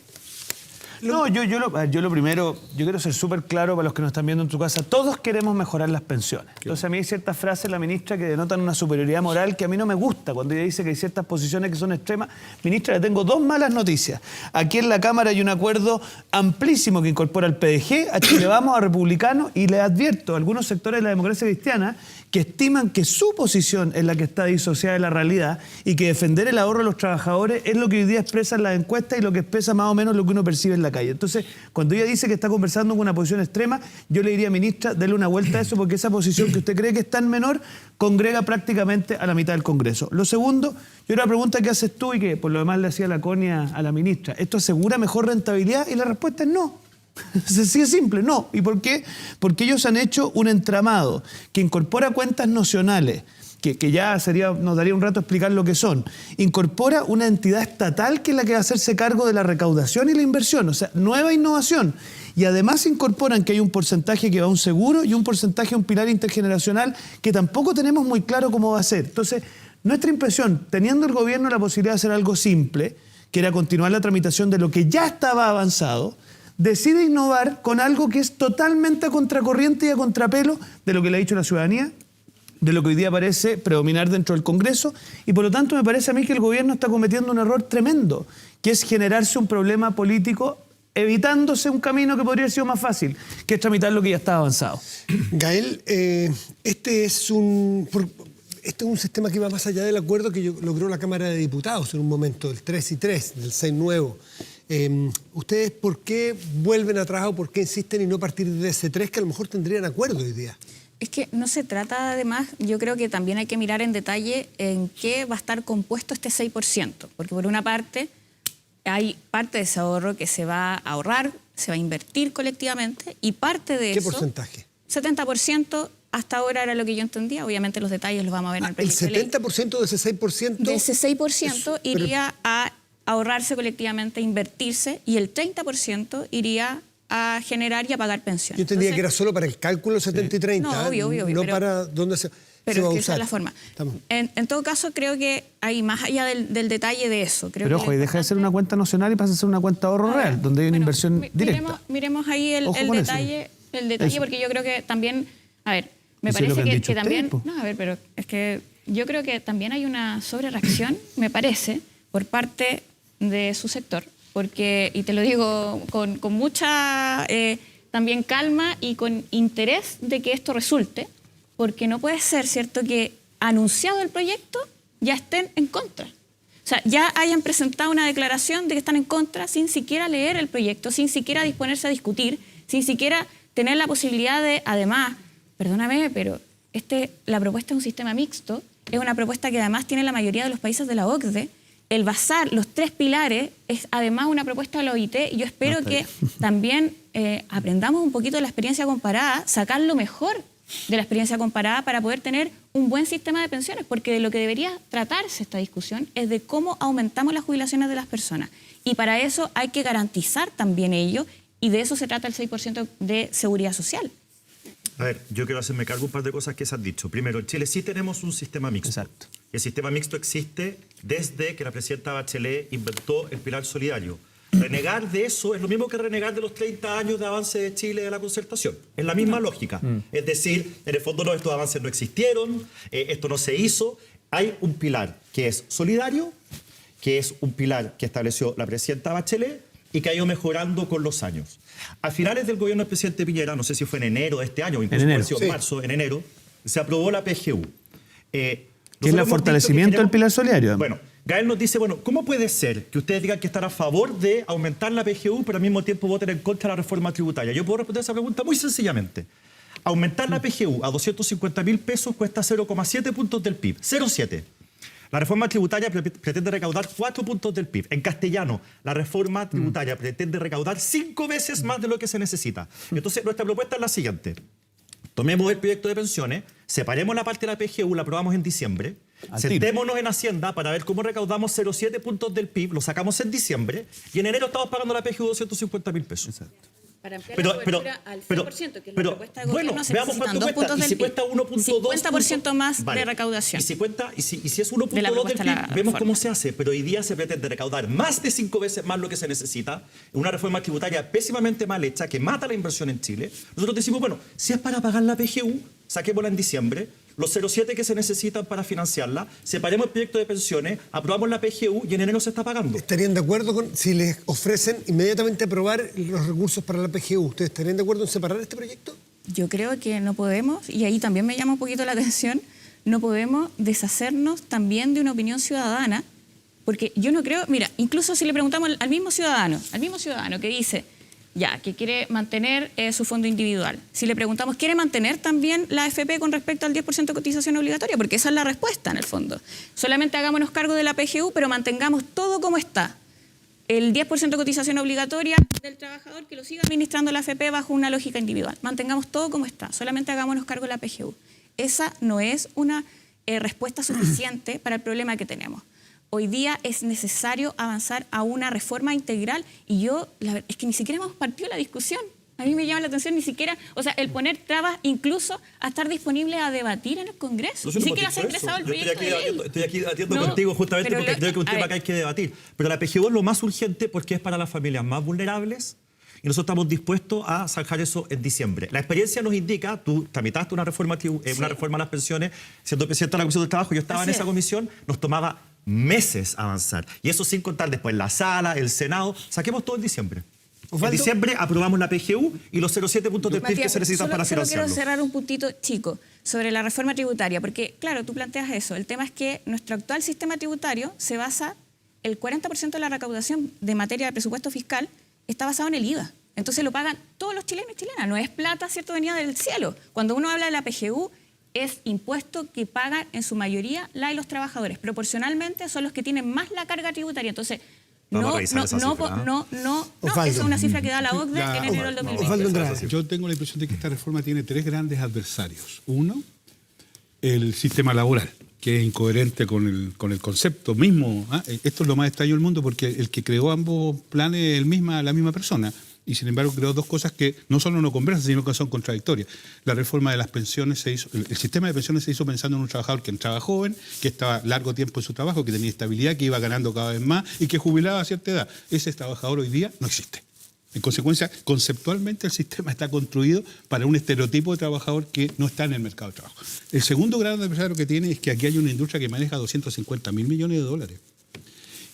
No, yo lo primero, yo quiero ser súper claro para los que nos están viendo en tu casa. Todos queremos mejorar las pensiones. Entonces a mí hay ciertas frases de la ministra que denotan una superioridad moral que a mí no me gusta. Cuando ella dice que hay ciertas posiciones que son extremas, ministra, le tengo dos malas noticias. Aquí en la Cámara hay un acuerdo amplísimo que incorpora al PDG, a Chile Vamos, a Republicanos, y le advierto a algunos sectores de la democracia cristiana que estiman que su posición es la que está disociada de la realidad y que defender el ahorro de los trabajadores es lo que hoy día expresan las encuestas y lo que expresa más o menos lo que uno percibe en la calle. Entonces, cuando ella dice que está conversando con una posición extrema, yo le diría, ministra, dele una vuelta a eso, porque esa posición que usted cree que es tan menor congrega prácticamente a la mitad del Congreso. Lo segundo, yo una pregunta que haces tú y que por lo demás le hacía la Conia a la ministra, ¿esto asegura mejor rentabilidad? Y la respuesta es no. Así es simple, no. ¿Y por qué? Porque ellos han hecho un entramado que incorpora cuentas nocionales, que ya nos daría un rato explicar lo que son. Incorpora una entidad estatal que es la que va a hacerse cargo de la recaudación y la inversión, o sea, nueva innovación. Y además incorporan que hay un porcentaje que va a un seguro y un porcentaje a un pilar intergeneracional que tampoco tenemos muy claro cómo va a ser. Entonces, nuestra impresión, teniendo el gobierno la posibilidad de hacer algo simple, que era continuar la tramitación de lo que ya estaba avanzado, decide innovar con algo que es totalmente a contracorriente y a contrapelo de lo que le ha dicho la ciudadanía, de lo que hoy día parece predominar dentro del Congreso, y por lo tanto me parece a mí que el gobierno está cometiendo un error tremendo, que es generarse un problema político evitándose un camino que podría haber sido más fácil, que es tramitar lo que ya estaba avanzado. Gael, este es un sistema que va más allá del acuerdo que logró la Cámara de Diputados en un momento, del 3 y 3, del 6 nuevo. ¿Ustedes por qué vuelven atrás o por qué insisten y no partir de ese 3 que a lo mejor tendrían acuerdo hoy día? Es que no se trata, además, yo creo que también hay que mirar en detalle en qué va a estar compuesto este 6%, porque por una parte hay parte de ese ahorro que se va a ahorrar, se va a invertir colectivamente, y parte de ¿Qué eso... ¿Qué porcentaje? 70%, hasta ahora era lo que yo entendía, obviamente los detalles los vamos a ver en el proyecto de ley. ¿El 70% de ese 6%? De ese 6% iría a ahorrarse colectivamente, invertirse, y el 30% iría a generar y a pagar pensiones. Yo entendía que era solo para el cálculo 70 y 30. No, obvio. No para dónde se va a usar. Pero esa es la forma. En todo caso, creo que hay más allá del detalle de eso. Pero ojo, y deja de ser una cuenta nacional y pasa a ser una cuenta de ahorro real, donde hay una inversión directa. Miremos ahí el detalle, porque yo creo que también, a ver, me parece que también... No, a ver, pero es que yo creo que también hay una sobrereacción, me parece, por parte de su sector, porque, y te lo digo con mucha también calma y con interés de que esto resulte, porque no puede ser, ¿cierto?, que anunciado el proyecto ya estén en contra. O sea, ya hayan presentado una declaración de que están en contra sin siquiera leer el proyecto, sin siquiera disponerse a discutir, sin siquiera tener la posibilidad de, además, perdóname, pero la propuesta de un sistema mixto es una propuesta que además tiene la mayoría de los países de la OCDE, el basar los 3 pilares es además una propuesta de la OIT y yo espero que también aprendamos un poquito de la experiencia comparada, sacar lo mejor de la experiencia comparada para poder tener un buen sistema de pensiones, porque de lo que debería tratarse esta discusión es de cómo aumentamos las jubilaciones de las personas. Y para eso hay que garantizar también ello, y de eso se trata el 6% de seguridad social. A ver, yo quiero hacerme cargo un par de cosas que se han dicho. Primero, en Chile sí tenemos un sistema mixto. Exacto. El sistema mixto existe desde que la presidenta Bachelet inventó el pilar solidario. Renegar de eso es lo mismo que renegar de los 30 años de avance de Chile de la concertación. Es la misma lógica. Es decir, en el fondo estos avances no existieron, esto no se hizo. Hay un pilar que es solidario, que es un pilar que estableció la presidenta Bachelet y que ha ido mejorando con los años. A finales del gobierno del presidente Piñera, no sé si fue en enero de este año, o incluso en marzo, en enero, se aprobó la PGU. Que es el fortalecimiento del pilar solidario. Bueno, Gael nos dice, bueno, ¿cómo puede ser que ustedes digan que están a favor de aumentar la PGU, pero al mismo tiempo voten en contra de la reforma tributaria? Yo puedo responder esa pregunta muy sencillamente. Aumentar la PGU a 250.000 pesos cuesta 0,7 puntos del PIB. 0,7. La reforma tributaria pretende recaudar 4 puntos del PIB. En castellano, la reforma tributaria pretende recaudar 5 veces más de lo que se necesita. Entonces, nuestra propuesta es la siguiente. Tomemos el proyecto de pensiones, separemos la parte de la PGU, la aprobamos en diciembre, sentémonos en Hacienda para ver cómo recaudamos 0,7 puntos del PIB, lo sacamos en diciembre y en enero estamos pagando la PGU 250.000 pesos. Exacto. Para ampliar la cobertura al 100%, que es la propuesta del gobierno, se veamos necesitan cuánto 2 puntos del PIB. PIB. 50% más de recaudación. Y si es 1.2 del PIB, vemos cómo se hace. Pero hoy día se pretende recaudar más de 5 veces más lo que se necesita. Una reforma tributaria pésimamente mal hecha que mata la inversión en Chile. Nosotros decimos, bueno, si es para pagar la PGU, saquémosla en diciembre. Los 0,7 que se necesitan para financiarla, separemos el proyecto de pensiones, aprobamos la PGU y en enero se está pagando. ¿Estarían de acuerdo con si les ofrecen inmediatamente aprobar los recursos para la PGU? ¿Ustedes estarían de acuerdo en separar este proyecto? Yo creo que no podemos, y ahí también me llama un poquito la atención, no podemos deshacernos también de una opinión ciudadana, porque yo no creo, mira, incluso si le preguntamos al mismo ciudadano que dice, ya, que quiere mantener su fondo individual. Si le preguntamos, ¿quiere mantener también la AFP con respecto al 10% de cotización obligatoria? Porque esa es la respuesta, en el fondo. Solamente hagámonos cargo de la PGU, pero mantengamos todo como está. El 10% de cotización obligatoria del trabajador que lo siga administrando la AFP bajo una lógica individual. Mantengamos todo como está. Solamente hagámonos cargo de la PGU. Esa no es una respuesta suficiente para el problema que tenemos. Hoy día es necesario avanzar a una reforma integral y es que ni siquiera hemos partido la discusión. A mí me llama la atención ni siquiera, o sea, el poner trabas incluso a estar disponible a debatir en el Congreso. Ni siquiera se ha ingresado el proyecto de ley. Estoy aquí debatiendo contigo justamente porque creo que es un tema que hay que debatir. Pero la PGU es lo más urgente porque es para las familias más vulnerables y nosotros estamos dispuestos a zanjar eso en diciembre. La experiencia nos indica, tú tramitaste una reforma a las pensiones, siendo presidente de la Comisión del Trabajo, yo estaba en esa comisión, nos tomaba meses avanzar. Y eso sin contar después la sala, el Senado. Saquemos todo en diciembre. En diciembre aprobamos la PGU y los 0,7 puntos del PIB que se necesitan para financiarlo. Quiero cerrar un puntito chico sobre la reforma tributaria, porque claro, tú planteas eso. El tema es que nuestro actual sistema tributario se basa, el 40% de la recaudación de materia de presupuesto fiscal está basado en el IVA. Entonces lo pagan todos los chilenos y chilenas. No es plata, ¿cierto?, venida del cielo. Cuando uno habla de la PGU, es impuesto que pagan en su mayoría la y los trabajadores. Proporcionalmente son los que tienen más la carga tributaria. Entonces, esa es una cifra que da la OCDE en enero del 2020. Yo tengo la impresión de que esta reforma tiene 3 grandes adversarios. Uno, el sistema laboral, que es incoherente con el concepto mismo. Esto es lo más extraño del mundo porque el que creó ambos planes es la misma persona. Y sin embargo creó 2 cosas que no solo no conversan, sino que son contradictorias. La reforma de las pensiones se hizo, el sistema de pensiones se hizo pensando en un trabajador que entraba joven, que estaba largo tiempo en su trabajo, que tenía estabilidad, que iba ganando cada vez más y que jubilaba a cierta edad. Ese trabajador hoy día no existe. En consecuencia, conceptualmente el sistema está construido para un estereotipo de trabajador que no está en el mercado de trabajo. El segundo gran adversario que tiene es que aquí hay una industria que maneja 250.000 millones de dólares.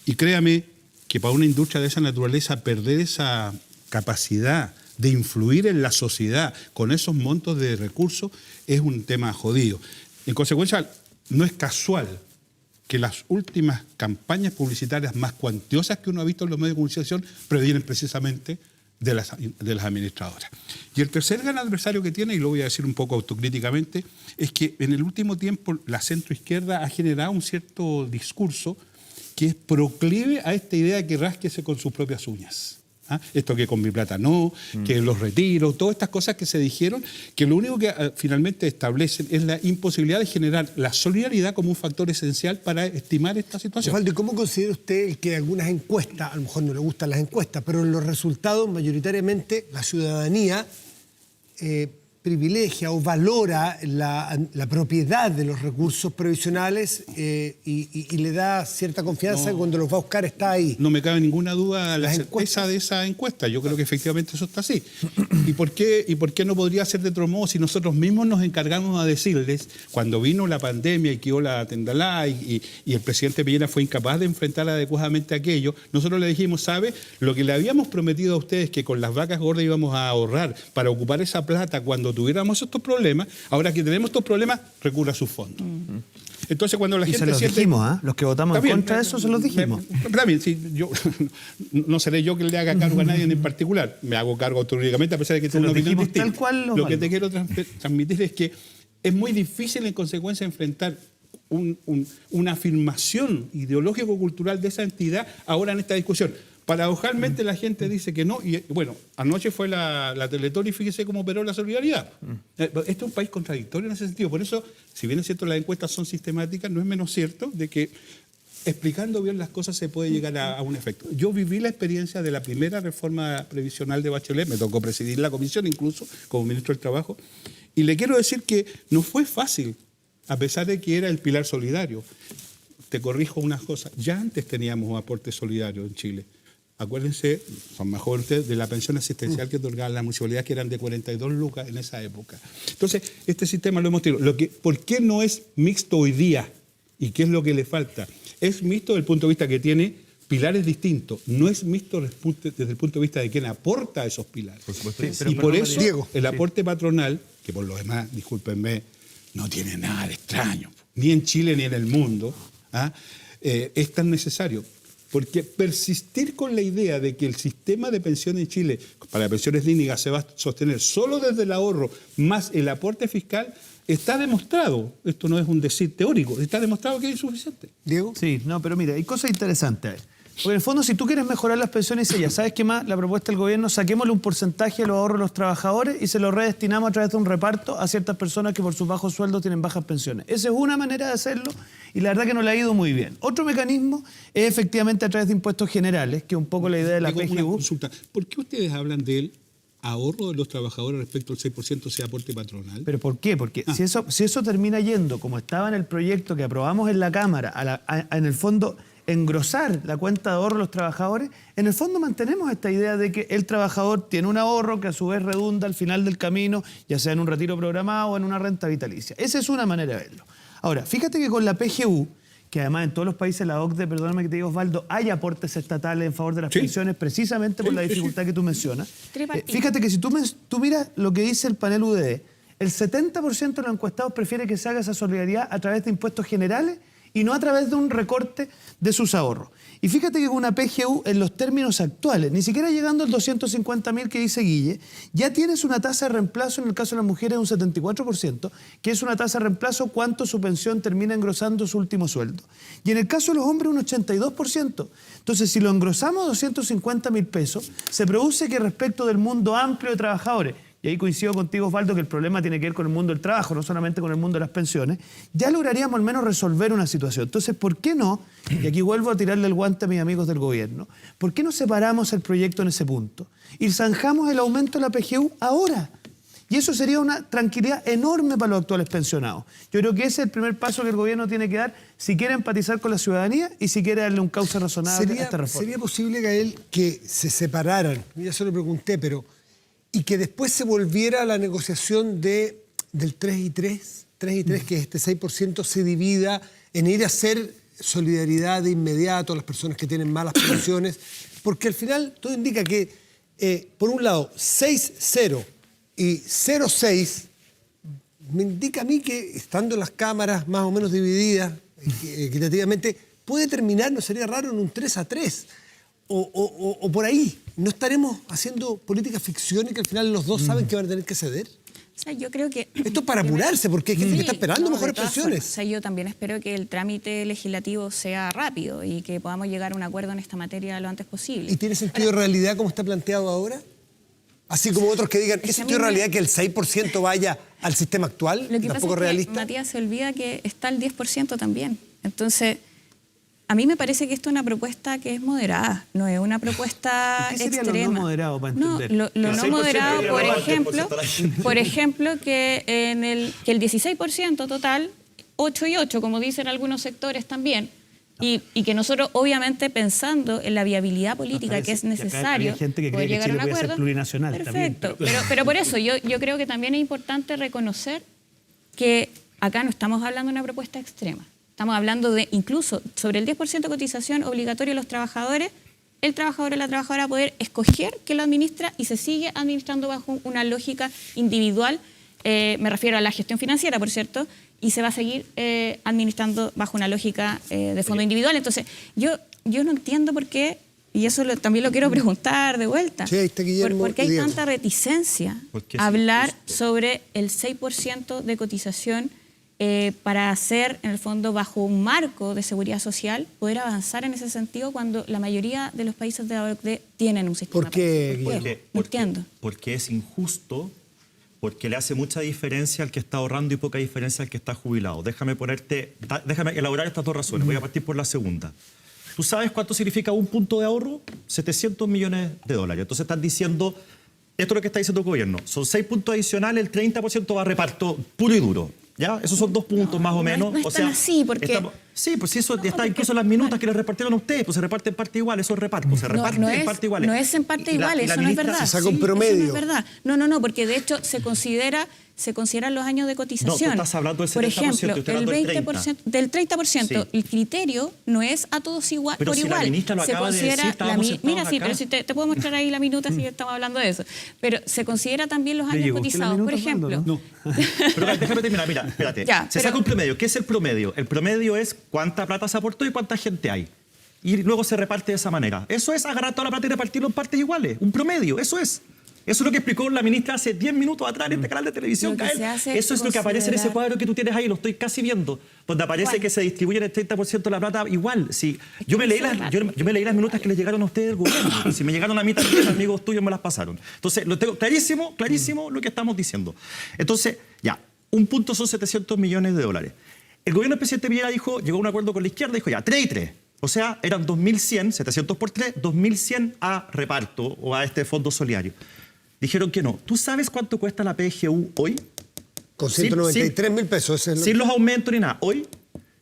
Y créame que para una industria de esa naturaleza perder esa capacidad de influir en la sociedad con esos montos de recursos es un tema jodido. En consecuencia, no es casual que las últimas campañas publicitarias más cuantiosas que uno ha visto en los medios de comunicación provienen precisamente de las administradoras. Y el tercer gran adversario que tiene, y lo voy a decir un poco autocríticamente, es que en el último tiempo la centroizquierda ha generado un cierto discurso que es proclive a esta idea de que rásquese con sus propias uñas. ¿Ah? Esto que con mi plata no, que los retiros, todas estas cosas que se dijeron, que lo único que finalmente establecen es la imposibilidad de generar la solidaridad como un factor esencial para estimar esta situación. Osvaldo, ¿y cómo considera usted que algunas encuestas, a lo mejor no le gustan las encuestas, pero en los resultados mayoritariamente la ciudadanía privilegia o valora la propiedad de los recursos previsionales y le da cierta confianza cuando los va a buscar está ahí? No me cabe ninguna duda la certeza de esa encuesta. Yo creo que efectivamente eso está así. ¿Y por qué no podría ser de otro modo si nosotros mismos nos encargamos a decirles, cuando vino la pandemia y quedó la tendalá y el presidente Piñera fue incapaz de enfrentar adecuadamente aquello, nosotros le dijimos, ¿sabe? Lo que le habíamos prometido a ustedes que con las vacas gordas íbamos a ahorrar para ocupar esa plata cuando tuviéramos estos problemas, ahora que tenemos estos problemas, recurra a sus fondos. Entonces, cuando la gente se los dijimos, ¿eh? Los que votamos en contra de eso se los dijimos. También, sí, yo, no seré yo que le haga cargo a nadie en particular. Me hago cargo automáticamente a pesar de que tengo una opinión distinta. Tal cual lo que te quiero transmitir es que es muy difícil, en consecuencia, enfrentar una afirmación ideológico-cultural de esa entidad ahora en esta discusión. Paradojalmente la gente dice que no, y bueno, anoche fue la Teletón y fíjese cómo operó la solidaridad. Este es un país contradictorio en ese sentido, por eso, si bien es cierto las encuestas son sistemáticas, no es menos cierto de que explicando bien las cosas se puede llegar a un efecto. Yo viví la experiencia de la primera reforma previsional de Bachelet, me tocó presidir la comisión incluso como ministro del Trabajo, y le quiero decir que no fue fácil, a pesar de que era el pilar solidario. Te corrijo unas cosas, ya antes teníamos un aporte solidario en Chile. Acuérdense, son más jóvenes ustedes, de la pensión asistencial que otorgaban las municipalidades, que eran de 42 lucas en esa época. Entonces, este sistema lo hemos tenido. ¿Por qué no es mixto hoy día? ¿Y qué es lo que le falta? Es mixto desde el punto de vista que tiene pilares distintos. No es mixto desde el punto de vista de quien aporta esos pilares. Por supuesto. Sí, y por eso Diego, el aporte patronal, que por lo demás, discúlpenme, no tiene nada de extraño, ni en Chile ni en el mundo, es tan necesario. Porque persistir con la idea de que el sistema de pensiones en Chile, para pensiones dignas, se va a sostener solo desde el ahorro más el aporte fiscal, está demostrado, esto no es un decir teórico, está demostrado que es insuficiente. ¿Diego? Sí, no, pero mira, hay cosas interesantes. Porque en el fondo, si tú quieres mejorar las pensiones, ya sabes qué más, la propuesta del gobierno, saquémosle un porcentaje de los ahorros de los trabajadores y se lo redestinamos a través de un reparto a ciertas personas que por sus bajos sueldos tienen bajas pensiones. Esa es una manera de hacerlo y la verdad que no le ha ido muy bien. Otro mecanismo es efectivamente a través de impuestos generales, que es un poco la idea de la PGU. ¿Por qué ustedes hablan del ahorro de los trabajadores respecto al 6% sea aporte patronal? ¿Pero por qué? Porque si eso termina yendo, como estaba en el proyecto que aprobamos en la Cámara, en el fondo engrosar la cuenta de ahorro de los trabajadores, en el fondo mantenemos esta idea de que el trabajador tiene un ahorro que a su vez redunda al final del camino, ya sea en un retiro programado o en una renta vitalicia. Esa es una manera de verlo. Ahora, fíjate que con la PGU, que además en todos los países la OCDE, perdóname que te diga Osvaldo, hay aportes estatales en favor de las pensiones precisamente por la dificultad que tú mencionas. Fíjate que si tú miras lo que dice el panel UDD, el 70% de los encuestados prefiere que se haga esa solidaridad a través de impuestos generales y no a través de un recorte de sus ahorros. Y fíjate que con una PGU, en los términos actuales, ni siquiera llegando al 250.000 que dice Guille, ya tienes una tasa de reemplazo en el caso de las mujeres de un 74%, que es una tasa de reemplazo cuánto su pensión termina engrosando su último sueldo. Y en el caso de los hombres, un 82%. Entonces, si lo engrosamos a 250.000 pesos, se produce que respecto del mundo amplio de trabajadores, y ahí coincido contigo, Osvaldo, que el problema tiene que ver con el mundo del trabajo, no solamente con el mundo de las pensiones, ya lograríamos al menos resolver una situación. Entonces, ¿por qué no? Y aquí vuelvo a tirarle el guante a mis amigos del gobierno. ¿Por qué no separamos el proyecto en ese punto? Y zanjamos el aumento de la PGU ahora. Y eso sería una tranquilidad enorme para los actuales pensionados. Yo creo que ese es el primer paso que el gobierno tiene que dar si quiere empatizar con la ciudadanía y si quiere darle un cauce razonable a esta reforma. ¿Sería posible, Gael, que se separaran? Ya se lo pregunté, pero... y que después se volviera a la negociación del 3 y 3, que este 6% se divida en ir a hacer solidaridad de inmediato a las personas que tienen malas pensiones, porque al final todo indica que, por un lado, 6-0 y 0-6, me indica a mí que, estando las cámaras más o menos divididas equitativamente, puede terminar, no sería raro, en un 3-3. O por ahí, ¿no estaremos haciendo política ficción y que al final los dos saben que van a tener que ceder? O sea, yo creo que... Esto es para apurarse, porque hay gente que está esperando mejores de todas pensiones. formas. O sea, yo también espero que el trámite legislativo sea rápido y que podamos llegar a un acuerdo en esta materia lo antes posible. ¿Y tiene sentido de realidad como está planteado ahora? Así como otros que digan, ¿es sentido de realidad que el 6% vaya al sistema actual? Lo que ¿Tampoco pasa es que realista? Matías se olvida que está el 10% también. Entonces, a mí me parece que esto es una propuesta que es moderada, no es una propuesta ¿Qué sería extrema. lo no moderado para entender? No, lo no moderado, por ejemplo, que el 16% total, 8 y 8, como dicen algunos sectores también, y que nosotros, obviamente, pensando en la viabilidad política que es necesario hay gente que poder cree que llegar a Chile un puede ser acuerdo. plurinacional Perfecto, también. pero por eso yo creo que también es importante reconocer que acá no estamos hablando de una propuesta extrema. Estamos hablando de incluso sobre el 10% de cotización obligatoria a los trabajadores, el trabajador o la trabajadora poder escoger que lo administra y se sigue administrando bajo una lógica individual, me refiero a la gestión financiera, por cierto, y se va a seguir administrando bajo una lógica de fondo individual. Entonces, yo no entiendo por qué, y eso también lo quiero preguntar de vuelta, Sí, ahí está Guillermo ¿por qué y hay Diego. tanta reticencia a hablar sobre el 6% de cotización para hacer, en el fondo, bajo un marco de seguridad social, poder avanzar en ese sentido cuando la mayoría de los países de la OCDE tienen un sistema? ¿Por qué, Guillermo? No entiendo. Porque es injusto, porque le hace mucha diferencia al que está ahorrando y poca diferencia al que está jubilado. Déjame elaborar estas dos razones. Voy a partir por la segunda. ¿Tú sabes cuánto significa un punto de ahorro? 700 millones de dólares. Entonces están diciendo, esto es lo que está diciendo el gobierno, son 6 puntos adicionales, el 30% va a reparto puro y duro. ¿Ya? Esos son 2 puntos más o menos. No es tan así, porque... Sí, pues eso está incluso en las minutas que les repartieron a ustedes, pues se reparte en parte igual, eso es reparto, se reparte en parte igual. No es en parte igual, eso no es verdad. Se saca un promedio. Eso no es verdad. No, porque de hecho se consideran los años de cotización. No, tú estás hablando del 70%, por ejemplo, yo estoy hablando del 20%, del 30%. Sí. El criterio no es a todos igual, pero por si igual. la ministra lo acaba de decir, estábamos sentados mira, sí, acá. pero si te puedo mostrar ahí la minuta si estamos hablando de eso. Pero se considera también los años llegó usted la cotizados. minuta, Por ejemplo, Armando, Pero déjame terminar, mira, espérate. Se saca un promedio. ¿Qué es el promedio? El promedio es cuánta plata se aportó y cuánta gente hay. Y luego se reparte de esa manera. Eso es agarrar toda la plata y repartirlo en partes iguales. Un promedio, eso es. Eso es lo que explicó la ministra hace 10 minutos atrás en este canal de televisión, Gael. Eso es lo que aparece en ese cuadro que tú tienes ahí, lo estoy casi viendo, donde aparece que se distribuyen el 30% de la plata igual. Sí, yo me leí las minutas que les llegaron a ustedes del gobierno. Si me llegaron a mí también, amigos tuyos me las pasaron. Entonces, lo tengo clarísimo lo que estamos diciendo. Entonces, ya, un punto son 700 millones de dólares. El gobierno del presidente Piñera llegó a un acuerdo con la izquierda, dijo ya, 3 y 3. O sea, eran 2.100, 700 por 3, 2.100 a reparto o a este fondo solidario. Dijeron que no. ¿Tú sabes cuánto cuesta la PGU hoy? Con 193.000 pesos. Sin los aumentos ni nada. Hoy,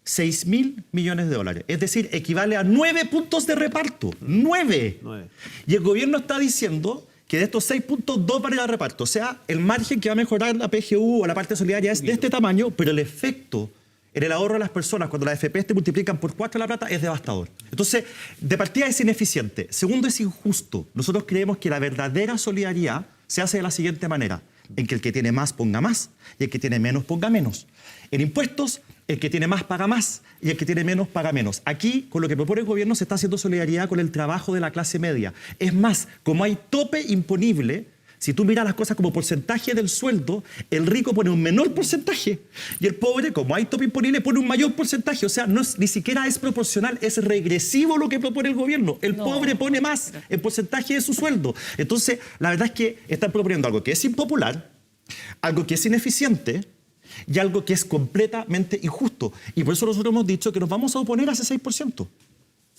6.000 millones de dólares. Es decir, equivale a 9 puntos de reparto. 9. Y el gobierno está diciendo que de estos 6 puntos, 2 van a ir al reparto. O sea, el margen que va a mejorar la PGU o la parte solidaria es de este tamaño, pero el efecto en el ahorro de las personas, cuando las AFP te multiplican por 4 la plata, es devastador. Entonces, de partida es ineficiente. Segundo, es injusto. Nosotros creemos que la verdadera solidaridad se hace de la siguiente manera, en que el que tiene más ponga más y el que tiene menos ponga menos. En impuestos, el que tiene más paga más y el que tiene menos paga menos. Aquí, con lo que propone el gobierno, se está haciendo solidaridad con el trabajo de la clase media. Es más, como hay tope imponible, si tú miras las cosas como porcentaje del sueldo, el rico pone un menor porcentaje y el pobre, como hay tope imponible, pone un mayor porcentaje. O sea, ni siquiera es proporcional, es regresivo lo que propone el gobierno. El pobre pone más en porcentaje de su sueldo. Entonces, la verdad es que están proponiendo algo que es impopular, algo que es ineficiente y algo que es completamente injusto. Y por eso nosotros hemos dicho que nos vamos a oponer a ese 6%.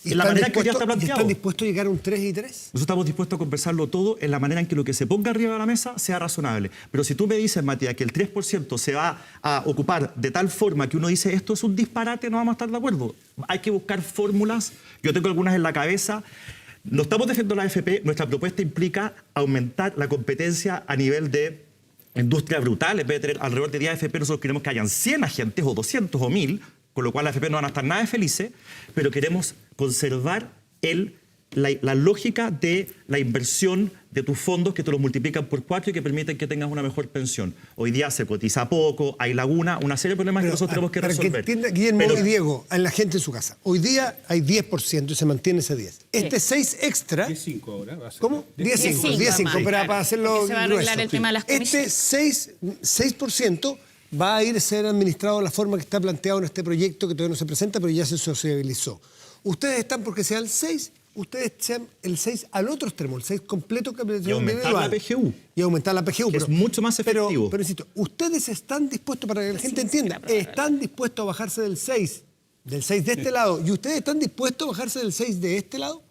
¿Y la manera que ya está ¿Y planteado. están dispuestos a llegar a un 3 y 3? Nosotros estamos dispuestos a conversarlo todo en la manera en que lo que se ponga arriba de la mesa sea razonable. Pero si tú me dices, Matías, que el 3% se va a ocupar de tal forma que uno dice esto es un disparate, no vamos a estar de acuerdo. Hay que buscar fórmulas. Yo tengo algunas en la cabeza. No estamos defendiendo la AFP. Nuestra propuesta implica aumentar la competencia a nivel de industria brutal. En vez de tener alrededor de 10 AFP, nosotros queremos que hayan 100 agentes o 200 o 1000, con lo cual las AFP no van a estar nada felices, pero queremos conservar el la lógica de la inversión de tus fondos que te los multiplican por 4 y que permiten que tengas una mejor pensión. Hoy día se cotiza poco, hay laguna, una serie de problemas que nosotros tenemos que resolver. Para que entienda, Guillermo y Diego, a la gente en su casa, hoy día hay 10% y se mantiene ese 10. Este 6 extra... 10.5 ahora va a ser. ¿Cómo? 10.5, pero para hacerlo se va a arreglar grueso. el tema de las Este 6% va a ir a ser administrado de la forma que está planteado en este proyecto que todavía no se presenta, pero ya se sociabilizó. Ustedes están porque sea el 6, ustedes sean el 6 al otro extremo, el 6 completo que y aumentar la PGU. Y aumentar la PGU. Que es mucho más efectivo. Pero insisto, ustedes están dispuestos, para que la gente entienda, están dispuestos a bajarse del 6 de este lado, y ustedes están dispuestos a bajarse del 6 de este lado.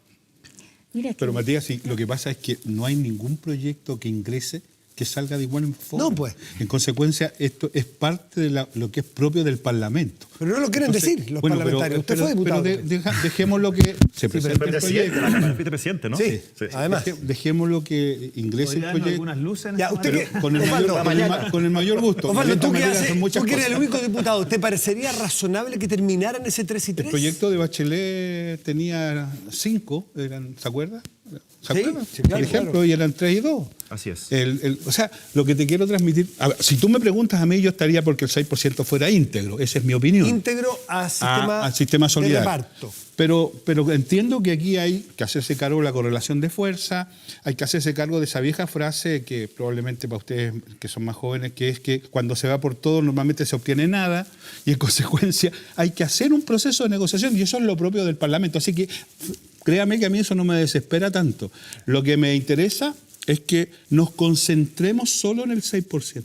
Pero Matías, sí, lo que pasa es que no hay ningún proyecto que ingrese que salga de igual forma. No, pues. En consecuencia, esto es parte de lo que es propio del Parlamento. Pero no lo quieren decir los parlamentarios. Usted fue diputado. Pero dejemos lo que se presente el proyecto. El vicepresidente, ¿no? Sí. Además. Dejemos lo que ingrese el proyecto. Algunas luces ya, usted con el mayor gusto. Osvaldo, tú que eres el único diputado, ¿te parecería razonable que terminaran ese 3 y 3? El proyecto de Bachelet tenía 5, ¿se acuerda? ¿Se acuerdan? Sí, claro, por ejemplo, claro. y eran 3 y 2. Así es. O sea, lo que te quiero transmitir... A ver, si tú me preguntas a mí, yo estaría porque el 6% fuera íntegro. Esa es mi opinión. Íntegro al sistema solidario. de reparto. Pero entiendo que aquí hay que hacerse cargo de la correlación de fuerza, hay que hacerse cargo de esa vieja frase que probablemente para ustedes que son más jóvenes, que es que cuando se va por todo normalmente se obtiene nada y en consecuencia hay que hacer un proceso de negociación y eso es lo propio del Parlamento. Así que créame que a mí eso no me desespera tanto. Lo que me interesa es que nos concentremos solo en el 6%.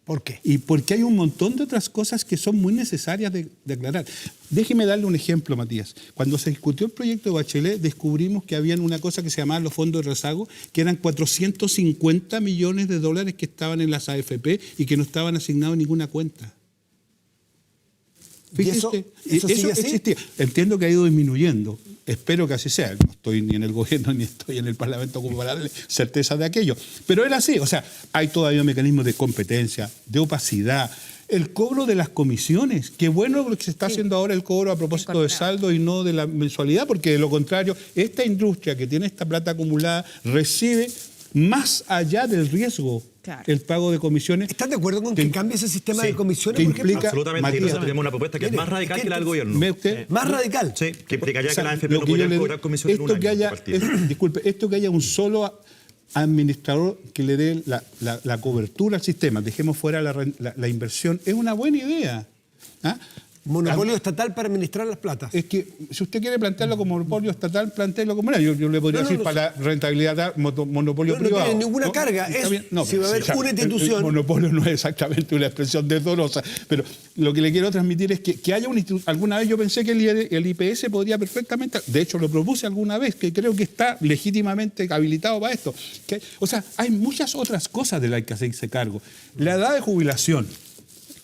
¿Por qué? Y porque hay un montón de otras cosas que son muy necesarias de aclarar. Déjeme darle un ejemplo, Matías. Cuando se discutió el proyecto de Bachelet, descubrimos que había una cosa que se llamaba los fondos de rezago, que eran 450 millones de dólares que estaban en las AFP y que no estaban asignados en ninguna cuenta. Fíjate, ¿Eso sigue así? existía. Entiendo que ha ido disminuyendo. Espero que así sea. No estoy ni en el gobierno ni estoy en el Parlamento como para darle certeza de aquello. Pero era así. O sea, hay todavía mecanismos de competencia, de opacidad. El cobro de las comisiones. Qué bueno lo que se está haciendo ahora el cobro a propósito de saldo y no de la mensualidad, porque de lo contrario, esta industria que tiene esta plata acumulada recibe más allá del riesgo. Claro. El pago de comisiones. ¿Estás de acuerdo con que cambie ese sistema de comisiones? Que implica, absolutamente. Matías, nosotros tenemos una propuesta que es más radical que la del gobierno. ¿Más radical? Sí, que implicaría que la AFP no podría cobrar comisiones en un año. Disculpe, esto que haya un solo administrador que le dé la cobertura al sistema, dejemos fuera la inversión, es una buena idea. ¿Ah? Monopolio estatal para administrar las platas. Es que si usted quiere plantearlo como monopolio estatal, plantéelo como era. Yo le podría decir para la rentabilidad monopolio privado. No tiene ninguna carga. Si va a haber una institución... El monopolio no es exactamente una expresión desdorosa, pero lo que le quiero transmitir es que haya una institución. Alguna vez yo pensé que el IPS podría perfectamente, de hecho lo propuse alguna vez, que creo que está legítimamente habilitado para esto. O sea, hay muchas otras cosas de las que hacerse cargo. La edad de jubilación,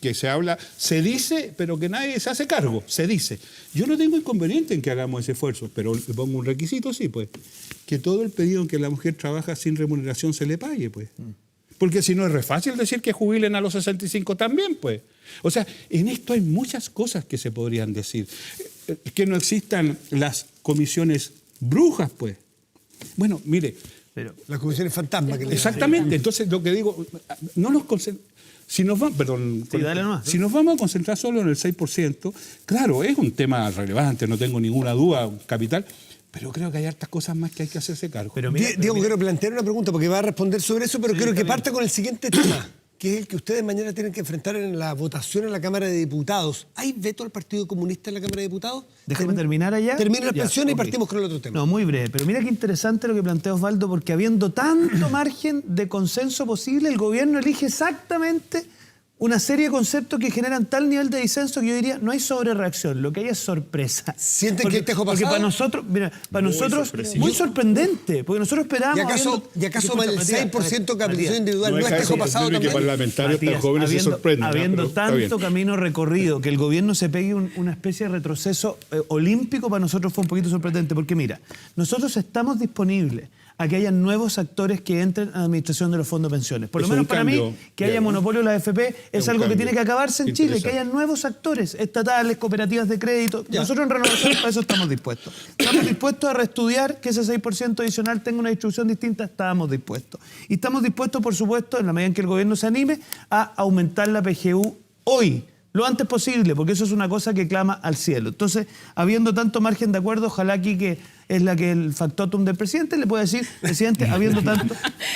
que se habla, se dice, pero que nadie se hace cargo, se dice. Yo no tengo inconveniente en que hagamos ese esfuerzo, pero le pongo un requisito, sí, pues, que todo el periodo en que la mujer trabaja sin remuneración se le pague, pues. Porque si no es re fácil decir que jubilen a los 65 también, pues. O sea, en esto hay muchas cosas que se podrían decir. Que no existan las comisiones brujas, pues. Bueno, mire. Pero las comisiones fantasma. Que exactamente, entonces lo que digo, no nos concentramos. Si nos vamos a concentrar solo en el 6%, claro, es un tema relevante, no tengo ninguna duda, capital, pero creo que hay hartas cosas más que hay que hacerse cargo. Diego, quiero plantear una pregunta porque va a responder sobre eso, pero quiero que parta con el siguiente tema, que es el que ustedes mañana tienen que enfrentar en la votación en la Cámara de Diputados. ¿Hay veto al Partido Comunista en la Cámara de Diputados? Déjame terminar allá. Termina la pensión y partimos con el otro tema. No, muy breve, pero mira qué interesante lo que plantea Osvaldo, porque habiendo tanto margen de consenso posible, el gobierno elige exactamente una serie de conceptos que generan tal nivel de disenso que yo diría, no hay sobrereacción, lo que hay es sorpresa. ¿Sienten que el tejo pasado? Porque para nosotros, mira, muy sorprendente, porque nosotros esperábamos... ¿Y acaso el 6% capitalización individual no es tejo pasado también? Que parlamentarios tan jóvenes se sorprendan. Habiendo tanto camino recorrido, que el gobierno se pegue una especie de retroceso olímpico, para nosotros fue un poquito sorprendente, porque mira, nosotros estamos disponibles a que haya nuevos actores que entren a la administración de los fondos de pensiones. Por lo menos para mí, que haya monopolio de la AFP es algo que tiene que acabarse en Chile, que haya nuevos actores estatales, cooperativas de crédito. Nosotros en Renovación para eso estamos dispuestos. Estamos dispuestos a reestudiar que ese 6% adicional tenga una distribución distinta, estamos dispuestos. Y estamos dispuestos, por supuesto, en la medida en que el gobierno se anime, a aumentar la PGU hoy, lo antes posible, porque eso es una cosa que clama al cielo. Entonces, habiendo tanto margen de acuerdo, ojalá aquí que es la que el factotum del presidente le puede decir, presidente, habiendo tanto,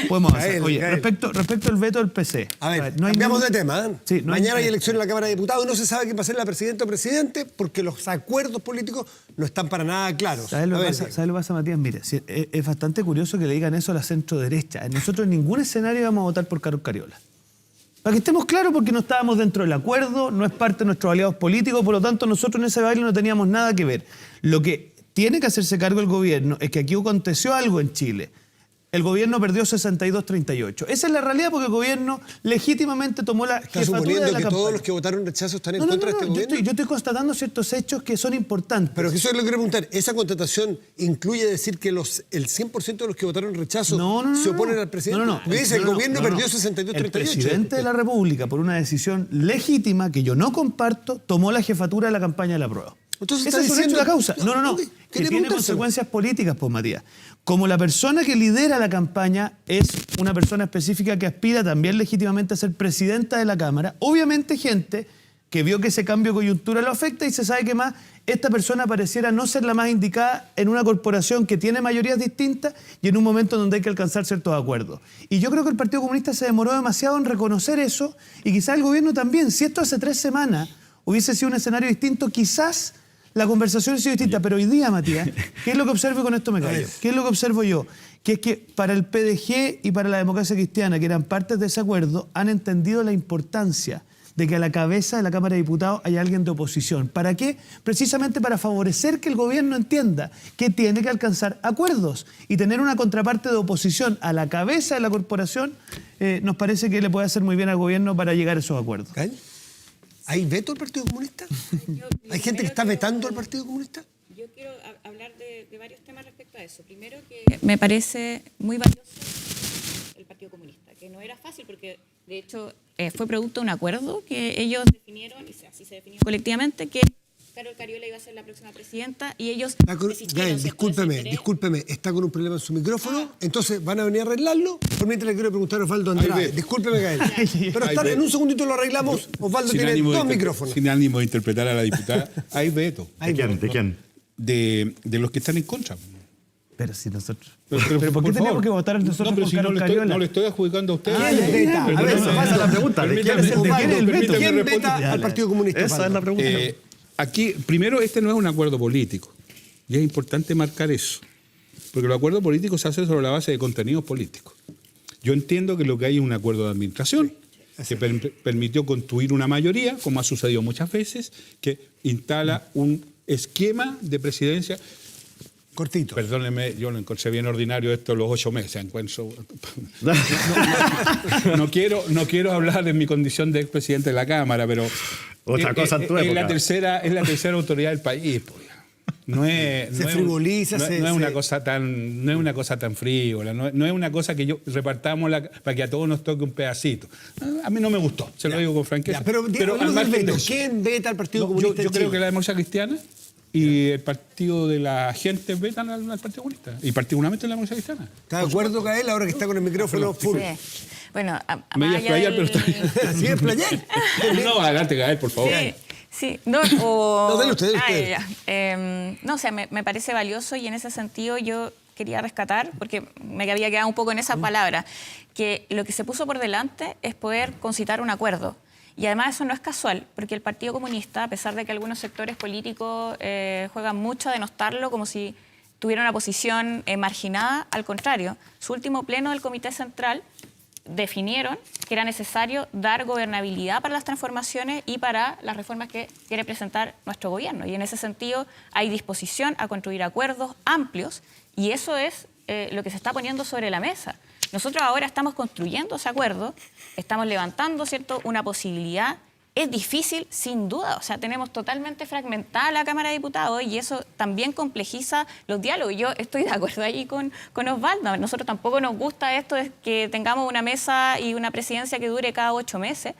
podemos hacer. Oye, respecto al veto del PC. A ver, cambiamos de tema. Sí, mañana hay elección en la Cámara de Diputados y no se sabe quién va a ser la presidenta o presidente porque los acuerdos políticos no están para nada claros. ¿Sabes lo que pasa, Matías? Mire, es bastante curioso que le digan eso a la centro-derecha. Nosotros en ningún escenario vamos a votar por Carlos Cariola. Para que estemos claros, porque no estábamos dentro del acuerdo, no es parte de nuestros aliados políticos, por lo tanto nosotros en ese baile no teníamos nada que ver. Lo que tiene que hacerse cargo el gobierno es que aquí aconteció algo en Chile. El gobierno perdió 62-38. Esa es la realidad porque el gobierno legítimamente tomó la jefatura de la campaña. ¿Estás suponiendo que todos los que votaron rechazo están en contra de este gobierno? Yo estoy constatando ciertos hechos que son importantes. Pero eso es lo que quiero preguntar. ¿Esa constatación incluye decir que el 100% de los que votaron rechazo se oponen al presidente? Porque dice, el gobierno perdió 62-38. El presidente de la República, por una decisión legítima que yo no comparto, tomó la jefatura de la campaña de la prueba. Entonces esa es un hecho de la causa. No. Que tiene consecuencias políticas, pues, Matías. Como la persona que lidera la campaña es una persona específica que aspira también legítimamente a ser presidenta de la Cámara, obviamente gente que vio que ese cambio de coyuntura lo afecta y se sabe que más esta persona pareciera no ser la más indicada en una corporación que tiene mayorías distintas y en un momento donde hay que alcanzar ciertos acuerdos. Y yo creo que el Partido Comunista se demoró demasiado en reconocer eso y quizás el gobierno también. Si esto hace 3 semanas hubiese sido un escenario distinto, quizás la conversación ha sido distinta, pero hoy día, Matías, ¿qué es lo que observo y con esto me callo? ¿Qué es lo que observo yo? Que es que para el PDG y para la democracia cristiana, que eran partes de ese acuerdo, han entendido la importancia de que a la cabeza de la Cámara de Diputados haya alguien de oposición. ¿Para qué? Precisamente para favorecer que el gobierno entienda que tiene que alcanzar acuerdos y tener una contraparte de oposición a la cabeza de la corporación nos parece que le puede hacer muy bien al gobierno para llegar a esos acuerdos. ¿Hay veto al Partido Comunista? ¿Hay gente que está vetando al Partido Comunista? Yo quiero hablar de varios temas respecto a eso. Primero, que me parece muy valioso el Partido Comunista, que no era fácil porque, de hecho, fue producto de un acuerdo que ellos definieron, y así se definió colectivamente, que Carol Cariola iba a ser la próxima presidenta y ellos Gael, discúlpeme, está con un problema en su micrófono, entonces van a venir a arreglarlo. Por mientras le quiero preguntar a Osvaldo Andrade. Discúlpeme, Gael. Pero en un segundito lo arreglamos. Osvaldo tiene 2 micrófonos. Sin ánimo de interpretar a la diputada, hay veto. ¿De quién? De los que están en contra. Pero si nosotros... ¿Pero por qué tenemos que votar nosotros por Carol Cariola? No le estoy adjudicando a ustedes. ¿Quién veta? A ver, pasa la pregunta. ¿Quién veta al Partido Comunista? Esa es la pregunta. Aquí, primero, este no es un acuerdo político. Y es importante marcar eso. Porque los acuerdos políticos se hacen sobre la base de contenidos políticos. Yo entiendo que lo que hay es un acuerdo de administración que permitió construir una mayoría, como ha sucedido muchas veces, que instala un esquema de presidencia. Cortito. Perdónenme, yo lo encontré bien ordinario esto los 8 meses. Encuentro. No quiero hablar de mi condición de expresidente de la Cámara, pero otra cosa en tu época. Es la tercera autoridad del país. Pues. No es una cosa tan frívola, no es una cosa que repartamos para que a todos nos toque un pedacito. A mí no me gustó, se lo digo con franqueza. Pero al margen de ¿quién veta al Partido Comunista? Yo creo que la democracia cristiana y el partido de la gente vetan al Partido Comunista. Y particularmente la democracia cristiana. ¿Está de acuerdo, Gael, ahora que está con el micrófono full? Sí. Bueno, me voy a explayar, pero está bien. ¿Sí, explayar? No, adelante, Gael, por favor. Sí, no, dale usted. No, o sea, me parece valioso y en ese sentido yo quería rescatar, porque me había quedado un poco en esa palabra, que lo que se puso por delante es poder concitar un acuerdo. Y además eso no es casual, porque el Partido Comunista, a pesar de que algunos sectores políticos juegan mucho a denostarlo como si tuviera una posición marginada, al contrario, su último pleno del Comité Central definieron que era necesario dar gobernabilidad para las transformaciones y para las reformas que quiere presentar nuestro gobierno. Y en ese sentido hay disposición a construir acuerdos amplios y eso es lo que se está poniendo sobre la mesa. Nosotros ahora estamos construyendo ese acuerdo, estamos levantando, ¿cierto?, una posibilidad Es difícil, sin duda. O sea, tenemos totalmente fragmentada la Cámara de Diputados y eso también complejiza los diálogos. Yo estoy de acuerdo ahí con Osvaldo. A nosotros tampoco nos gusta esto de que tengamos una mesa y una presidencia que dure cada 8 meses.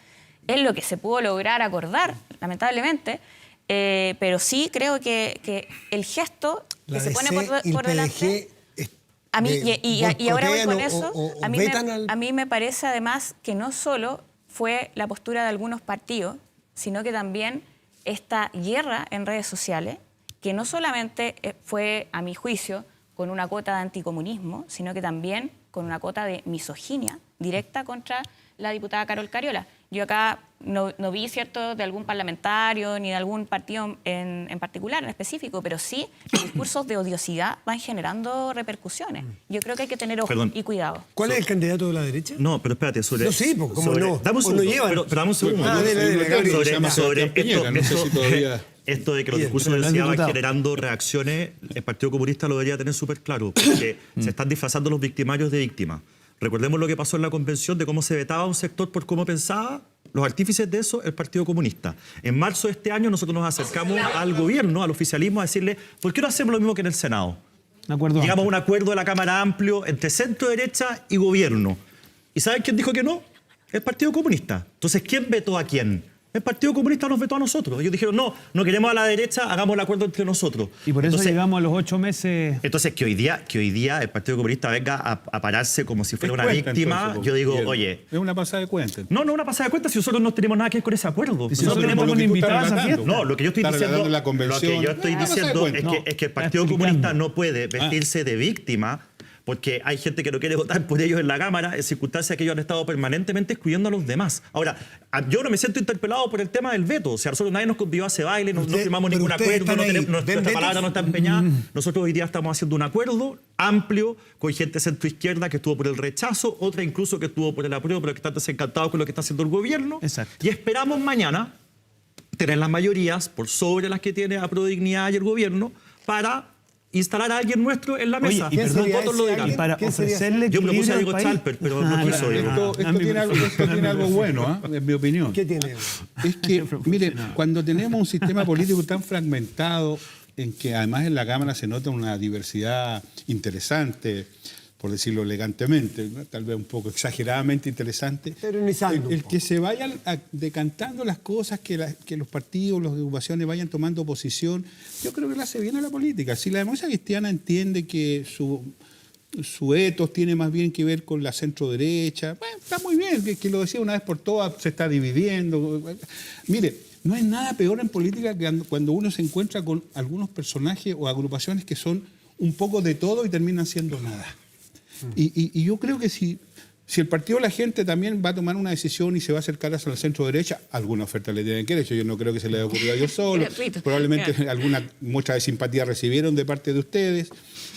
Es lo que se pudo lograr acordar, lamentablemente. Pero sí creo que el gesto que se pone por delante... A mí, y ahora voy con eso, a mí me parece además que no solo fue la postura de algunos partidos, sino que también esta guerra en redes sociales, que no solamente fue, a mi juicio, con una cuota de anticomunismo, sino que también con una cuota de misoginia directa contra la diputada Carol Cariola. Yo acá no vi, ¿cierto?, de algún parlamentario ni de algún partido en particular, en específico, pero sí los discursos de odiosidad van generando repercusiones. Yo creo que hay que tener ojo y cuidado. ¿Cuál es el candidato de la derecha? No, pero espérate, sobre... No, sí, pues, ¿cómo no? Dame un segundo, pero dame un segundo. Sobre esto de que los discursos de odiosidad van generando reacciones, el Partido Comunista lo debería tener súper claro, porque se están disfrazando los victimarios de víctimas. Recordemos lo que pasó en la convención de cómo se vetaba un sector por cómo pensaba. Los artífices de eso, el Partido Comunista. En marzo de este año nosotros nos acercamos al gobierno, al oficialismo, a decirle, ¿por qué no hacemos lo mismo que en el Senado? Llegamos a un acuerdo de la Cámara amplio entre centro derecha y gobierno. ¿Y saben quién dijo que no? El Partido Comunista. Entonces, ¿quién vetó a quién? El Partido Comunista nos vetó a nosotros. Ellos dijeron, no queremos a la derecha, hagamos el acuerdo entre nosotros. Y por eso llegamos a los 8 meses... Entonces, que hoy día el Partido Comunista venga a pararse como si fuera una víctima, entonces, yo digo, oye... Es una pasada de cuenta. No es una pasada de cuenta si nosotros no tenemos nada que ver con ese acuerdo. Si nosotros tenemos un invitado a esa fiesta. No, lo que yo estoy diciendo es que el Partido Comunista no puede vestirse de víctima, porque hay gente que no quiere votar por ellos en la Cámara, en circunstancias que ellos han estado permanentemente excluyendo a los demás. Ahora, yo no me siento interpelado por el tema del veto. O sea, nosotros nadie nos convidó a ese baile, no firmamos ningún acuerdo, nuestra palabra no está empeñada. Nosotros hoy día estamos haciendo un acuerdo amplio con gente centro-izquierda que estuvo por el rechazo, otra incluso que estuvo por el apruebo, pero que están desencantados con lo que está haciendo el gobierno. Exacto. Y esperamos mañana tener las mayorías por sobre las que tiene Aprodignidad y el gobierno para instalar a alguien nuestro en la mesa. Oye, y perdón, votos lo dirán. Para ofrecerle yo propuse a Diego Chalper, pero no quiso. Esto tiene algo bueno, en mi opinión. ¿Qué tiene? Es que, mire, cuando tenemos un sistema político tan fragmentado, en que además en la Cámara se nota una diversidad interesante, por decirlo elegantemente, ¿no? Tal vez un poco exageradamente interesante, el que se vayan decantando las cosas, que los partidos, las agrupaciones vayan tomando posición, yo creo que le hace bien a la política. Si la democracia cristiana entiende que su etos tiene más bien que ver con la centro derecha, bueno, está muy bien, que lo decía una vez por todas, se está dividiendo. Mire, no hay nada peor en política que cuando uno se encuentra con algunos personajes o agrupaciones que son un poco de todo y terminan siendo nada. Y yo creo que si el partido de la gente también va a tomar una decisión y se va a acercar hacia la centro derecha, alguna oferta le tienen que hacer. Yo no creo que se le haya ocurrido a ellos solos. Probablemente alguna muestra de simpatía recibieron de parte de ustedes.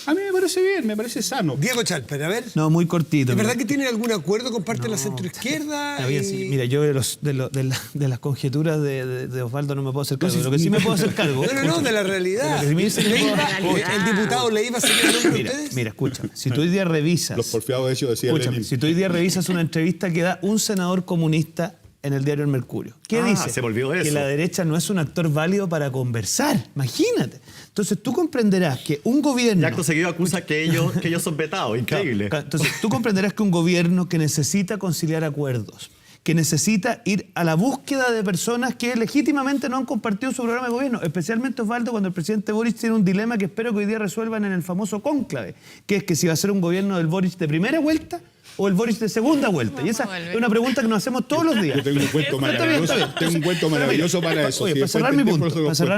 A mí me parece bien, me parece sano. Diego Chalper, a ver. No, muy cortito. ¿Es verdad que tienen algún acuerdo con parte de la centroizquierda? Está bien, sí. Mira, yo de las conjeturas de Osvaldo no me puedo hacer cargo. Lo que sí me puedo hacer cargo... No, de la realidad. ¿El diputado Leiva sería el nombre de ustedes? Mira, escúchame. Si tú hoy día revisas... Los porfiados de ellos decían... Escúchame, si tú hoy día revisas una entrevista que da un senador comunista en el diario El Mercurio. ¿Qué dice? Se volvió eso. Que la derecha no es un actor válido para conversar. Imagínate. Entonces tú comprenderás que un gobierno... Y acto seguido acusa que ellos son vetados. Increíble. Entonces tú comprenderás que un gobierno que necesita conciliar acuerdos, que necesita ir a la búsqueda de personas que legítimamente no han compartido su programa de gobierno, especialmente, Osvaldo, cuando el presidente Boric tiene un dilema que espero que hoy día resuelvan en el famoso cónclave, que es que si va a ser un gobierno del Boric de primera vuelta o el Boric de segunda vuelta. Y esa es una pregunta que nos hacemos todos los días. Yo tengo un cuento maravilloso, para eso. Oye, para cerrar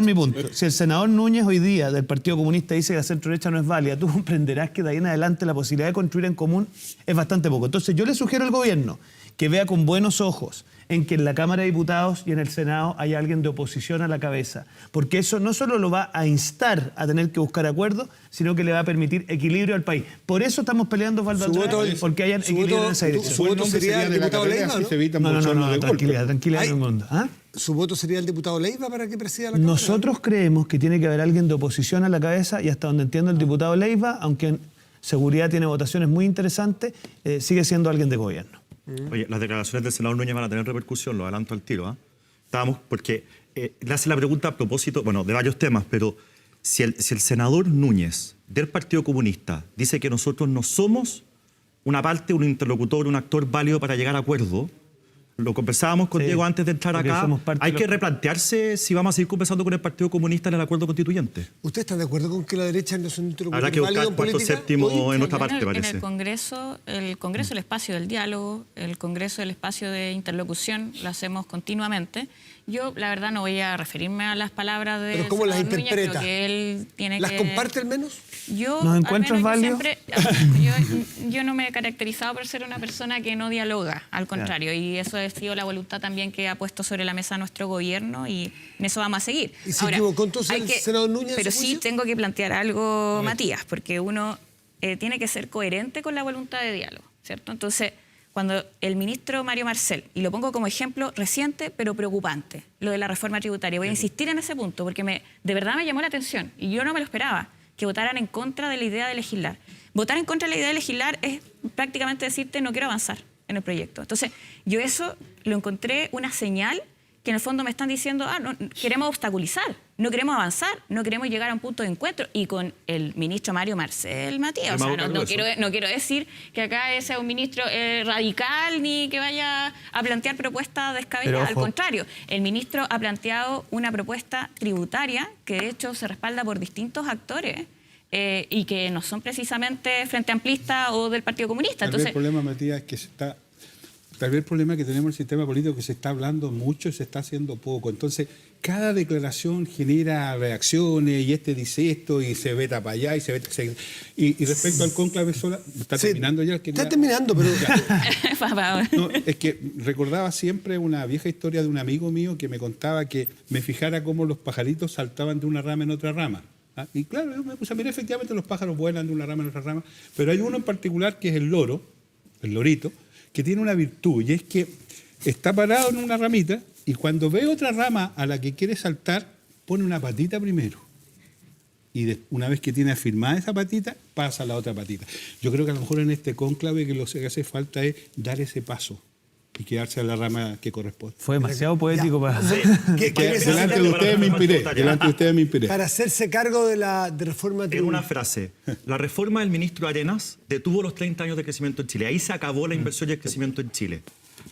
mi punto, si el senador Núñez hoy día del Partido Comunista dice que la centro derecha no es válida, tú comprenderás que de ahí en adelante la posibilidad de construir en común es bastante poco. Entonces yo le sugiero al gobierno que vea con buenos ojos en que en la Cámara de Diputados y en el Senado hay alguien de oposición a la cabeza. Porque eso no solo lo va a instar a tener que buscar acuerdos, sino que le va a permitir equilibrio al país. Por eso estamos peleando, Osvaldo Andrade, porque hayan equilibrio en esa dirección. ¿Su voto sería el diputado Leiva, no? No, tranquilidad en el mundo. ¿Su voto sería el diputado Leiva para que presida la Cámara? Nosotros creemos que tiene que haber alguien de oposición a la cabeza, y hasta donde entiendo el diputado Leiva, aunque en seguridad tiene votaciones muy interesantes, sigue siendo alguien de gobierno. Oye, las declaraciones del senador Núñez van a tener repercusión, lo adelanto al tiro. porque le hace la pregunta a propósito, bueno, de varios temas, pero si el senador Núñez del Partido Comunista dice que nosotros no somos una parte, un interlocutor, un actor válido para llegar a acuerdo, lo conversábamos con Diego antes de entrar acá, hay que replantearse si vamos a seguir conversando con el Partido Comunista en el acuerdo constituyente. ¿Usted está de acuerdo con que la derecha no es un interlocutor válido en política? Habrá que buscar cuarto séptimo en otra parte, parece. En el Congreso es el espacio del diálogo, el Congreso es el espacio de interlocución, lo hacemos continuamente. Yo, la verdad, no voy a referirme a las palabras de... ¿Pero cómo las interpreta? Que él tiene ¿Las comparte al menos? Yo, ¿Nos encuentras válidos? Yo no me he caracterizado por ser una persona que no dialoga, al contrario, y eso ha sido la voluntad también que ha puesto sobre la mesa nuestro gobierno y en eso vamos a seguir. ¿Y se equivocó entonces el senador Núñez? Pero sí tengo que plantear algo, Matías, porque uno tiene que ser coherente con la voluntad de diálogo, ¿cierto? Entonces, cuando el ministro Mario Marcel, y lo pongo como ejemplo reciente pero preocupante, lo de la reforma tributaria, voy a insistir en ese punto porque de verdad me llamó la atención y yo no me lo esperaba, que votaran en contra de la idea de legislar. Votar en contra de la idea de legislar es prácticamente decirte no quiero avanzar en el proyecto. Entonces, yo eso lo encontré una señal que en el fondo me están diciendo, no, queremos obstaculizar, no queremos avanzar, no queremos llegar a un punto de encuentro. Y con el ministro Mario Marcel, Matías, o sea, no quiero decir que acá sea un ministro radical ni que vaya a plantear propuestas descabelladas. Al contrario, el ministro ha planteado una propuesta tributaria que de hecho se respalda por distintos actores y que no son precisamente Frente Amplista o del Partido Comunista. Entonces, el problema, Matías, es que tal vez el problema que tenemos en el sistema político es que se está hablando mucho y se está haciendo poco. Entonces, cada declaración genera reacciones y este dice esto y se veta para allá y se veta... Y respecto al cónclave sola... ¿Está terminando ya? Está terminando, pero... No, es que recordaba siempre una vieja historia de un amigo mío que me contaba que me fijara cómo los pajaritos saltaban de una rama en otra rama. Y claro, yo me puse a mirar, efectivamente los pájaros vuelan de una rama en otra rama, pero hay uno en particular que es el loro, el lorito, que tiene una virtud, y es que está parado en una ramita y cuando ve otra rama a la que quiere saltar, pone una patita primero. Y una vez que tiene afirmada esa patita, pasa a la otra patita. Yo creo que a lo mejor en este cónclave que lo que hace falta es dar ese paso y quedarse a la rama que corresponde. Fue demasiado poético para... Delante de ustedes me inspiré. Para hacerse cargo de la reforma tributaria. En una frase, la reforma del ministro Arenas detuvo los 30 años de crecimiento en Chile. Ahí se acabó la inversión y el crecimiento en Chile.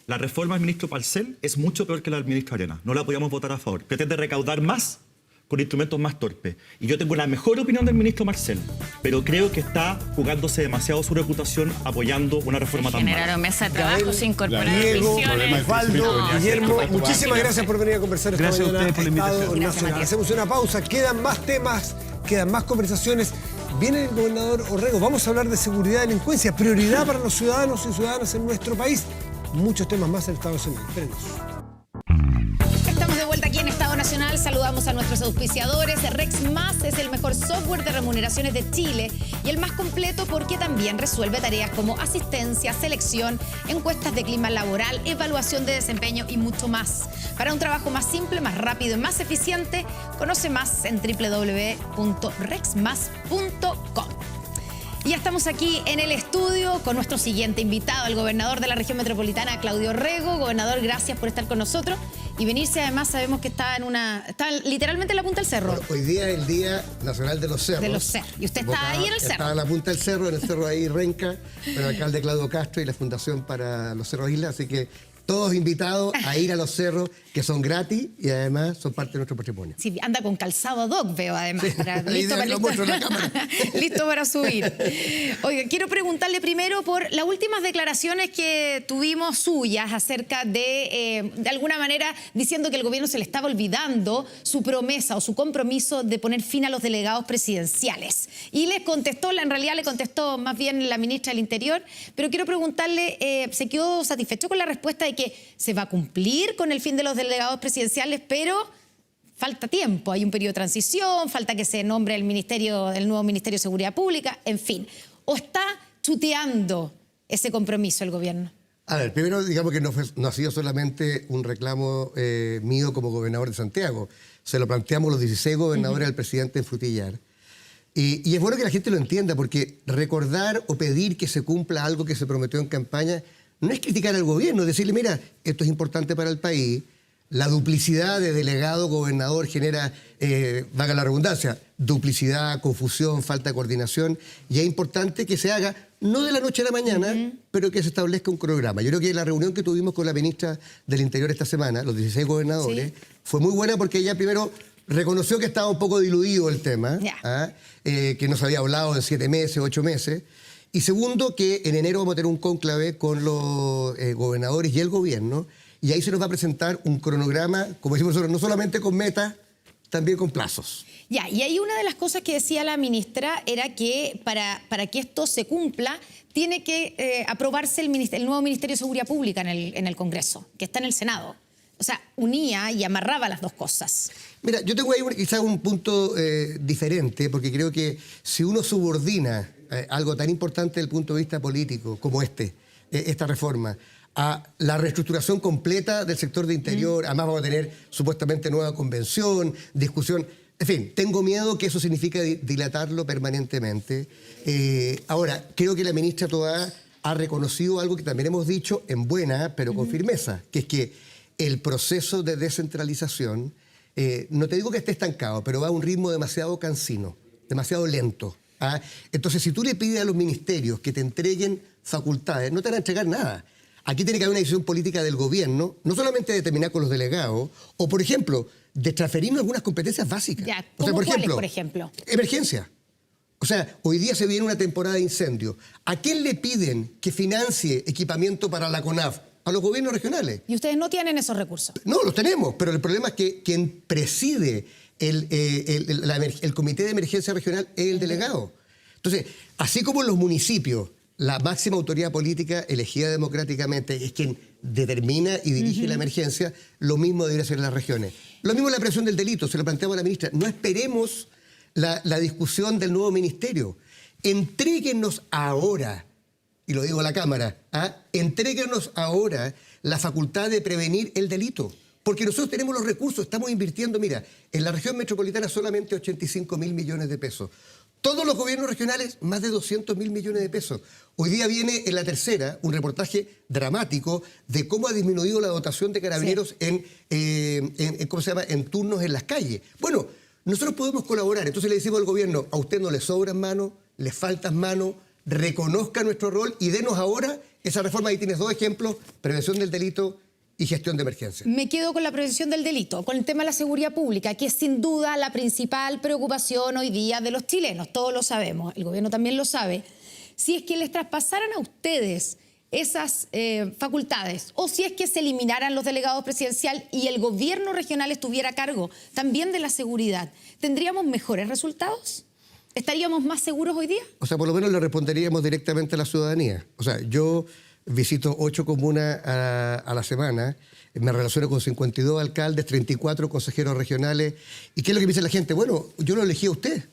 La reforma del ministro Marcel es mucho peor que la del ministro Arenas. No la podíamos votar a favor. Pretende recaudar más con instrumentos más torpes. Y yo tengo la mejor opinión del ministro Marcel, pero creo que está jugándose demasiado su reputación apoyando una reforma tan mala. Generaron mesa de trabajo, se incorporaron Diego, misiones. Osvaldo, Guillermo, muchísimas gracias por venir a conversar esta mañana. Gracias a ustedes por la invitación. Nacional. Hacemos una pausa, quedan más temas, quedan más conversaciones. Viene el gobernador Orrego, vamos a hablar de seguridad y delincuencia, prioridad para los ciudadanos y ciudadanas en nuestro país. Muchos temas más en Estado Nacional. Espérenos. Estamos de vuelta aquí en Estado Nacional. Saludamos a nuestros auspiciadores. RexMás es el mejor software de remuneraciones de Chile y el más completo porque también resuelve tareas como asistencia, selección, encuestas de clima laboral, evaluación de desempeño y mucho más. Para un trabajo más simple, más rápido y más eficiente, conoce más en www.rexmas.com. Y ya estamos aquí en el estudio con nuestro siguiente invitado, el gobernador de la región metropolitana, Claudio Orrego. Gobernador, gracias por estar con nosotros y venirse. Además, sabemos que está literalmente en la punta del cerro. Bueno, hoy día es el Día Nacional de los Cerros. De los cerros. Y usted está ahí en el cerro. Está en la punta del cerro, en el cerro ahí Renca, con el alcalde Claudio Castro y la Fundación para los Cerros Isla. Así que todos invitados a ir a los cerros, que son gratis y además son parte de nuestro patrimonio. Sí, anda con calzado ad hoc, veo además. Sí, Listo para subir. Oiga, quiero preguntarle primero por las últimas declaraciones que tuvimos suyas acerca de alguna manera, diciendo que el gobierno se le estaba olvidando su promesa o su compromiso de poner fin a los delegados presidenciales. Y les contestó, en realidad le contestó más bien la ministra del Interior, pero quiero preguntarle, ¿se quedó satisfecho con la respuesta de que se va a cumplir con el fin de los delegados presidenciales, pero falta tiempo, hay un periodo de transición, falta que se nombre el nuevo Ministerio de Seguridad Pública, en fin? ¿O está chuteando ese compromiso el gobierno? A ver, primero digamos que no ha sido solamente un reclamo mío como gobernador de Santiago, se lo planteamos los 16 gobernadores al presidente en Frutillar. Y es bueno que la gente lo entienda, porque recordar o pedir que se cumpla algo que se prometió en campaña no es criticar al gobierno, es decirle, mira, esto es importante para el país, La duplicidad de delegado, gobernador genera, valga la redundancia, duplicidad, confusión, falta de coordinación, y es importante que se haga, no de la noche a la mañana, pero que se establezca un cronograma. Yo creo que la reunión que tuvimos con la ministra del Interior esta semana, los 16 gobernadores, fue muy buena porque ella primero reconoció que estaba un poco diluido el tema, que no se había hablado en 7 meses, 8 meses, y segundo, que en enero vamos a tener un cónclave con los gobernadores y el gobierno, y ahí se nos va a presentar un cronograma, como decimos nosotros, no solamente con metas, también con plazos. Ya, y ahí una de las cosas que decía la ministra era que para que esto se cumpla, tiene que aprobarse el nuevo Ministerio de Seguridad Pública en el Congreso, que está en el Senado. O sea, unía y amarraba las dos cosas. Mira, yo tengo ahí quizás un punto diferente, porque creo que si uno subordina algo tan importante desde el punto de vista político como esta reforma, a la reestructuración completa del sector de interior, además vamos a tener supuestamente nueva convención, discusión, en fin, tengo miedo que eso signifique dilatarlo permanentemente. Ahora, creo que la ministra Toá ha reconocido algo que también hemos dicho en buena, pero con firmeza, que es que el proceso de descentralización, no te digo que esté estancado, pero va a un ritmo demasiado cansino, demasiado lento. Entonces, si tú le pides a los ministerios que te entreguen facultades, no te van a entregar nada. Aquí tiene que haber una decisión política del gobierno, no solamente de terminar con los delegados, o, por ejemplo, de transferirnos algunas competencias básicas. Ya, o sea, por ejemplo? Emergencia. O sea, hoy día se viene una temporada de incendios. ¿A quién le piden que financie equipamiento para la CONAF? A los gobiernos regionales. Y ustedes no tienen esos recursos. No, los tenemos, pero el problema es que quien preside el comité de emergencia regional es el delegado. Entonces, así como en los municipios, la máxima autoridad política elegida democráticamente es quien determina y dirige la emergencia, lo mismo debería ser en las regiones. Lo mismo en la prevención del delito, se lo planteamos a la ministra. No esperemos la discusión del nuevo ministerio. Entréguenos ahora, y lo digo a la Cámara, entréguenos ahora la facultad de prevenir el delito. Porque nosotros tenemos los recursos, estamos invirtiendo, mira, en la región metropolitana solamente 85.000 millones de pesos. Todos los gobiernos regionales, más de 200.000 millones de pesos. Hoy día viene en La Tercera un reportaje dramático de cómo ha disminuido la dotación de carabineros en turnos en las calles. Bueno, nosotros podemos colaborar. Entonces le decimos al gobierno, a usted no le sobran manos, le faltan manos, reconozca nuestro rol y denos ahora esa reforma. Ahí tienes 2 ejemplos, prevención del delito y gestión de emergencia. Me quedo con la prevención del delito, con el tema de la seguridad pública, que es sin duda la principal preocupación hoy día de los chilenos. Todos lo sabemos, el gobierno también lo sabe. Si es que les traspasaran a ustedes esas facultades, o si es que se eliminaran los delegados presidenciales y el gobierno regional estuviera a cargo también de la seguridad, ¿tendríamos mejores resultados? ¿Estaríamos más seguros hoy día? O sea, por lo menos le responderíamos directamente a la ciudadanía. O sea, yo visito 8 comunas a la semana, me relaciono con 52 alcaldes, 34 consejeros regionales. ¿Y qué es lo que me dice la gente? Bueno, yo lo elegí a usted.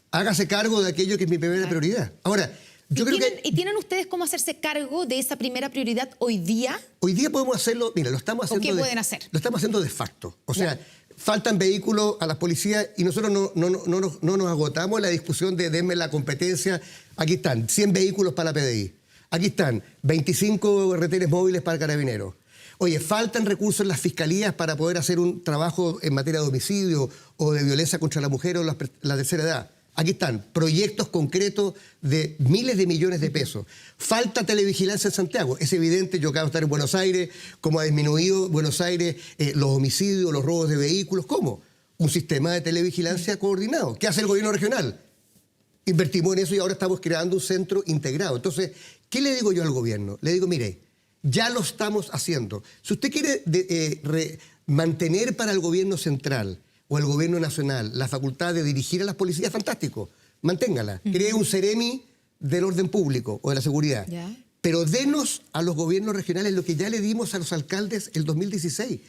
Hágase cargo de aquello que es mi primera prioridad. Ahora, yo creo que... ¿Y tienen ustedes cómo hacerse cargo de esa primera prioridad hoy día? Hoy día podemos hacerlo, mira, lo estamos haciendo... ¿O qué pueden hacer? Lo estamos haciendo de facto. O sea, faltan vehículos a las policías y nosotros no nos agotamos en la discusión de denme la competencia. Aquí están, 100 vehículos para la PDI. Aquí están, 25 retenes móviles para carabineros. Oye, faltan recursos en las fiscalías para poder hacer un trabajo en materia de homicidio o de violencia contra la mujer o la tercera edad. Aquí están, proyectos concretos de miles de millones de pesos. Falta televigilancia en Santiago. Es evidente, yo acabo de estar en Buenos Aires, cómo ha disminuido Buenos Aires los homicidios, los robos de vehículos. ¿Cómo? Un sistema de televigilancia coordinado. ¿Qué hace el gobierno regional? Invertimos en eso y ahora estamos creando un centro integrado. Entonces, ¿qué le digo yo al gobierno? Le digo, mire, ya lo estamos haciendo. Si usted quiere mantener para el gobierno central o el gobierno nacional la facultad de dirigir a las policías, fantástico, manténgala. Cree un Ceremi del orden público o de la seguridad. Pero denos a los gobiernos regionales lo que ya le dimos a los alcaldes el 2016.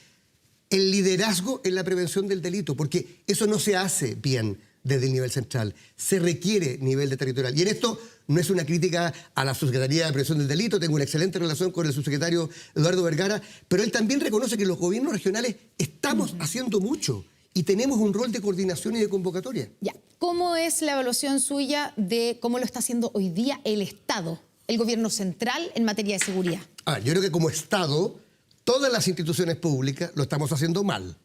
El liderazgo en la prevención del delito, porque eso no se hace bien desde el nivel central. Se requiere nivel de territorial. Y en esto no es una crítica a la Subsecretaría de Prevención del Delito, tengo una excelente relación con el subsecretario Eduardo Vergara, pero él también reconoce que los gobiernos regionales estamos haciendo mucho y tenemos un rol de coordinación y de convocatoria. Ya. ¿Cómo es la evaluación suya de cómo lo está haciendo hoy día el Estado, el gobierno central en materia de seguridad? Yo creo que como Estado todas las instituciones públicas lo estamos haciendo mal.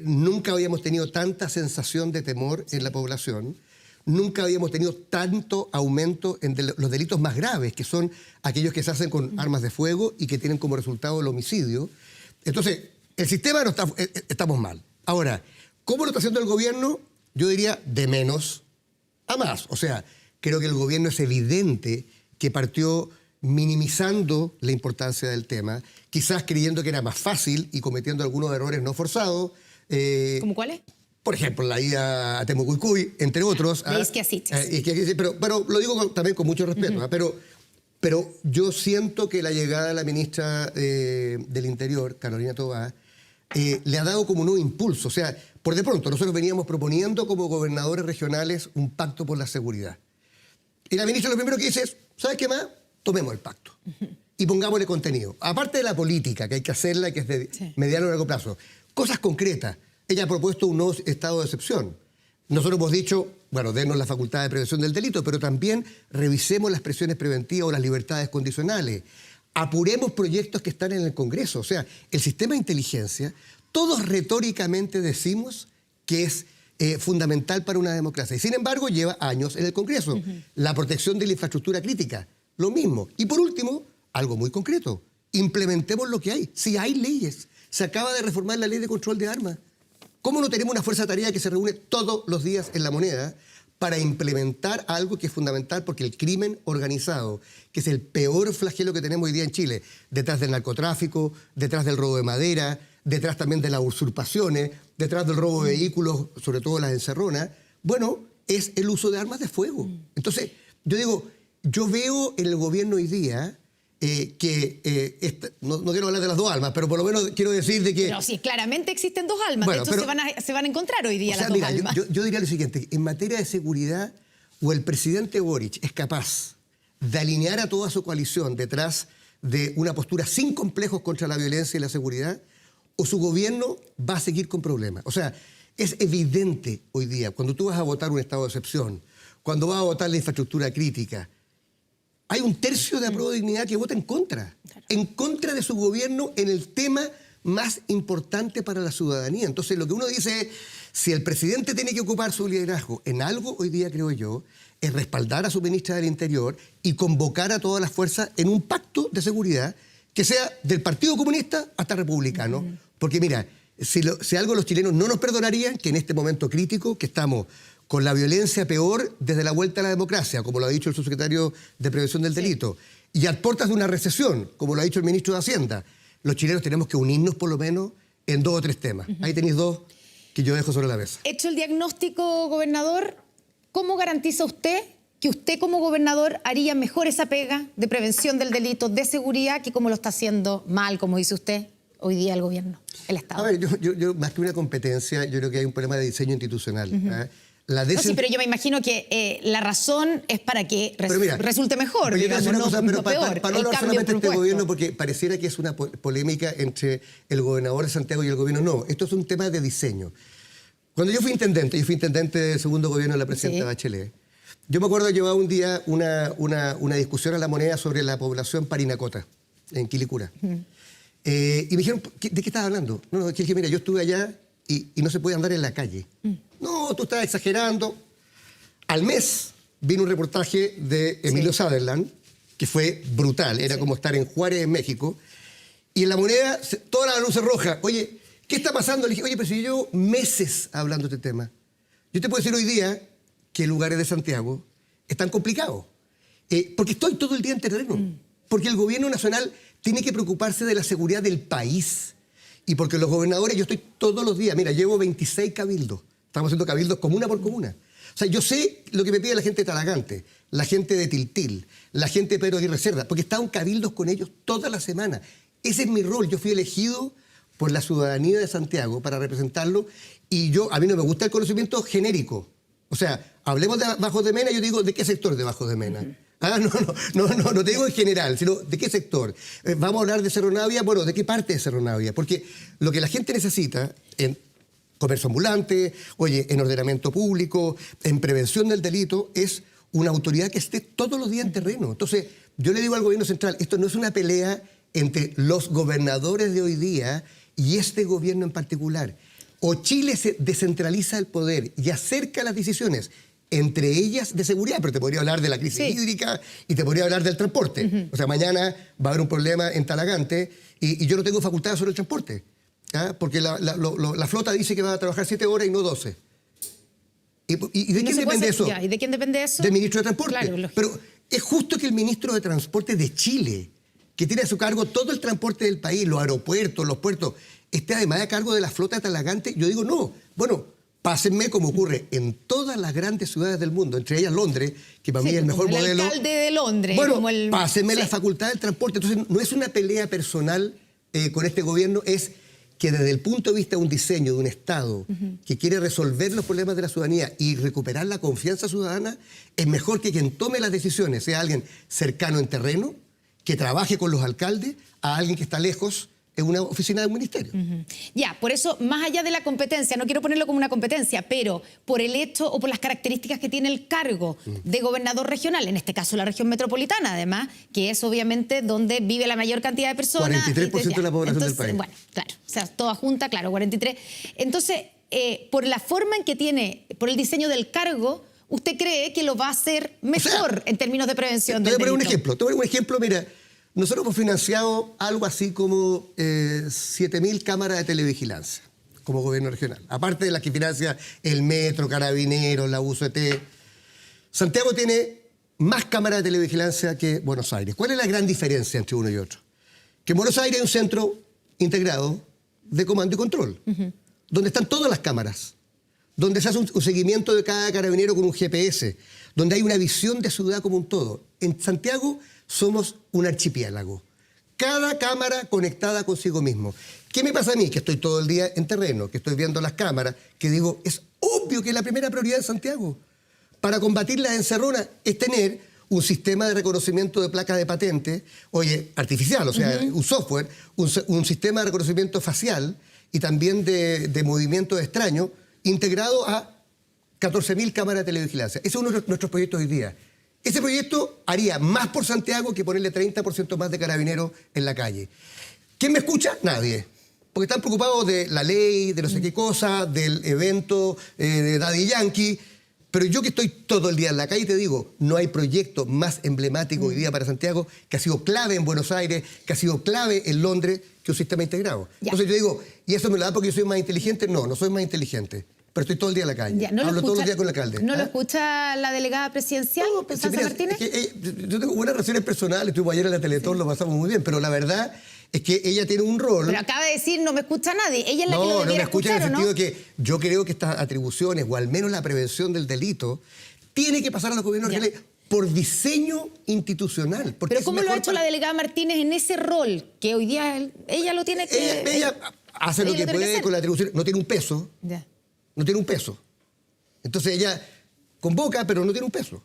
Nunca habíamos tenido tanta sensación de temor en la población, nunca habíamos tenido tanto aumento en los delitos más graves, que son aquellos que se hacen con armas de fuego y que tienen como resultado el homicidio. Entonces, el sistema no está, estamos mal. Ahora, ¿cómo lo está haciendo el gobierno? Yo diría de menos a más. O sea, creo que el gobierno es evidente que partió minimizando la importancia del tema, quizás creyendo que era más fácil y cometiendo algunos errores no forzados. ¿Cómo cuáles? Por ejemplo, la ida a Temucuicui, entre otros. Pero lo digo también con mucho respeto. Pero yo siento que la llegada de la ministra del Interior, Carolina Toá, le ha dado como un nuevo impulso. O sea, por de pronto, nosotros veníamos proponiendo como gobernadores regionales un pacto por la seguridad. Y la ministra lo primero que dice es, ¿sabes qué más? Tomemos el pacto y pongámosle contenido. Aparte de la política, que hay que hacerla, que es de mediano y largo plazo. Cosas concretas. Ella ha propuesto un nuevo estado de excepción. Nosotros hemos dicho, bueno, denos la facultad de prevención del delito, pero también revisemos las presiones preventivas o las libertades condicionales. Apuremos proyectos que están en el Congreso. O sea, el sistema de inteligencia, todos retóricamente decimos que es fundamental para una democracia. Y sin embargo, lleva años en el Congreso. La protección de la infraestructura crítica, lo mismo. Y por último, algo muy concreto. Implementemos lo que hay. Si hay leyes. Se acaba de reformar la ley de control de armas. ¿Cómo no tenemos una fuerza de tarea que se reúne todos los días en La Moneda para implementar algo que es fundamental? Porque el crimen organizado, que es el peor flagelo que tenemos hoy día en Chile, detrás del narcotráfico, detrás del robo de madera, detrás también de las usurpaciones, detrás del robo de vehículos, sobre todo las encerronas, bueno, es el uso de armas de fuego. Entonces, yo digo, yo veo en el gobierno hoy día no quiero hablar de las dos almas, pero por lo menos quiero decir de que... Pero sí, claramente existen dos almas. Bueno, de hecho, se van a encontrar hoy día las dos almas. Yo diría lo siguiente, en materia de seguridad, o el presidente Boric es capaz de alinear a toda su coalición detrás de una postura sin complejos contra la violencia y la seguridad, o su gobierno va a seguir con problemas. O sea, es evidente hoy día, cuando tú vas a votar un estado de excepción, cuando vas a votar la infraestructura crítica, hay un tercio de Apruebo Dignidad que vota en contra de su gobierno en el tema más importante para la ciudadanía. Entonces, lo que uno dice es, si el presidente tiene que ocupar su liderazgo en algo, hoy día creo yo, es respaldar a su ministra del Interior y convocar a todas las fuerzas en un pacto de seguridad que sea del Partido Comunista hasta republicano. Porque mira, si algo los chilenos no nos perdonarían, que en este momento crítico, que estamos con la violencia peor desde la vuelta a la democracia, como lo ha dicho el subsecretario de Prevención del Delito, y a puertas de una recesión, como lo ha dicho el ministro de Hacienda, los chilenos tenemos que unirnos por lo menos en 2 o 3 temas. Ahí tenéis 2 que yo dejo sobre la mesa. Hecho el diagnóstico, gobernador, ¿cómo garantiza usted que usted como gobernador haría mejor esa pega de prevención del delito, de seguridad, que como lo está haciendo mal, como dice usted, hoy día el gobierno, el Estado? A ver, yo más que una competencia, yo creo que hay un problema de diseño institucional. No, sí, pero yo me imagino que la razón es para que resulte mejor, digamos, no peor. Para no hablar solamente de este gobierno, porque pareciera que es una polémica entre el gobernador de Santiago y el gobierno. No, esto es un tema de diseño. Cuando yo fui intendente del segundo gobierno de la presidenta Bachelet, yo me acuerdo de llevar un día una discusión a La Moneda sobre la población parinacota, en Quilicura. Y me dijeron, ¿de qué estás hablando? No, dije, mira, yo estuve allá y no se puede andar en la calle. No, tú estás exagerando. Al mes vino un reportaje de Emilio Sutherland, que fue brutal, era como estar en Juárez, en México, y en La Moneda, todas las luces rojas. Oye, ¿qué está pasando? Le dije, oye, pero si yo llevo meses hablando de este tema. Yo te puedo decir hoy día que lugares de Santiago están complicados, porque estoy todo el día en terreno, porque el gobierno nacional tiene que preocuparse de la seguridad del país, y porque los gobernadores, yo estoy todos los días, mira, llevo 26 cabildos, estamos haciendo cabildos comuna por comuna. O sea, yo sé lo que me pide la gente de Talagante, la gente de Tiltil, la gente de Pedro Aguirre Cerda, porque he estado en cabildos con ellos toda la semana. Ese es mi rol. Yo fui elegido por la ciudadanía de Santiago para representarlo, y a mí no me gusta el conocimiento genérico. O sea, hablemos de Bajos de Mena, yo digo, ¿de qué sector de Bajos de Mena? No te digo en general, sino ¿de qué sector? Vamos a hablar de Cerro Navia, bueno, ¿de qué parte de Cerro Navia? Porque lo que la gente necesita en comercio ambulante, en ordenamiento público, en prevención del delito, es una autoridad que esté todos los días en terreno. Entonces, yo le digo al gobierno central, esto no es una pelea entre los gobernadores de hoy día y este gobierno en particular. O Chile se descentraliza el poder y acerca las decisiones, entre ellas de seguridad, pero te podría hablar de la crisis hídrica y te podría hablar del transporte. O sea, mañana va a haber un problema en Talagante y yo no tengo facultades sobre el transporte, porque la flota dice que va a trabajar 7 horas y no 12. ¿Y de quién depende eso? ¿Y de quién depende eso? Del ministro de Transporte. Claro, pero es justo que el ministro de Transporte de Chile, que tiene a su cargo todo el transporte del país, los aeropuertos, los puertos, esté además a cargo de la flota de Talagante. Yo digo, no, bueno, pásenme como ocurre en todas las grandes ciudades del mundo, entre ellas Londres, que para mí es el mejor modelo. El alcalde de Londres. Bueno, como pásenme la facultad del transporte. Entonces, no es una pelea personal con este gobierno, es que desde el punto de vista de un diseño de un Estado que quiere resolver los problemas de la ciudadanía y recuperar la confianza ciudadana, es mejor que quien tome las decisiones sea alguien cercano en terreno, que trabaje con los alcaldes, a alguien que está lejos en una oficina de un ministerio. Ya, por eso, más allá de la competencia, no quiero ponerlo como una competencia, pero por el hecho o por las características que tiene el cargo de gobernador regional, en este caso la región metropolitana, además, que es obviamente donde vive la mayor cantidad de personas. 43% de la población del país. Bueno, claro, o sea, toda junta, claro, 43. Entonces, por la forma en que tiene, por el diseño del cargo, ¿usted cree que lo va a hacer mejor en términos de prevención del delito? Te voy a poner un ejemplo, mira. Nosotros hemos financiado algo así como 7.000 cámaras de televigilancia como gobierno regional. Aparte de las que financia el Metro, Carabineros, la UCT. Santiago tiene más cámaras de televigilancia que Buenos Aires. ¿Cuál es la gran diferencia entre uno y otro? Que en Buenos Aires hay un centro integrado de comando y control, donde están todas las cámaras, donde se hace un seguimiento de cada carabinero con un GPS, donde hay una visión de ciudad como un todo. En Santiago somos un archipiélago. Cada cámara conectada consigo mismo. ¿Qué me pasa a mí? Que estoy todo el día en terreno, que estoy viendo las cámaras, que digo, es obvio que la primera prioridad en Santiago para combatir la encerrona es tener un sistema de reconocimiento de placas de patente, artificial, o sea, un software, un sistema de reconocimiento facial y también de movimiento extraño integrado a 14.000 cámaras de televigilancia. Ese es uno de nuestros proyectos hoy día. Ese proyecto haría más por Santiago que ponerle 30% más de carabineros en la calle. ¿Quién me escucha? Nadie. Porque están preocupados de la ley, de no sé qué cosa, del evento de Daddy Yankee. Pero yo que estoy todo el día en la calle te digo, no hay proyecto más emblemático hoy día para Santiago, que ha sido clave en Buenos Aires, que ha sido clave en Londres, que un sistema integrado. Ya. Entonces yo digo, ¿y eso me lo da porque yo soy más inteligente? No, no soy más inteligente. Pero estoy todo el día en la calle. Hablo todos los días con el alcalde. ¿No lo escucha la delegada presidencial, Constanza Martínez? Yo tengo buenas relaciones personales, estuvimos ayer en la Teletón, lo pasamos muy bien, pero la verdad es que ella tiene un rol... Pero acaba de decir, no me escucha nadie. Ella es la que lo debiera escuchar, ¿o no? No me escucha en el sentido de que yo creo que estas atribuciones, o al menos la prevención del delito, tiene que pasar a los gobiernos regionales por diseño institucional. Pero ¿cómo lo ha hecho la delegada Martínez en ese rol que hoy día ella lo tiene que... Ella hace lo que puede con la atribución, no tiene un peso. No tiene un peso. Entonces ella convoca, pero no tiene un peso.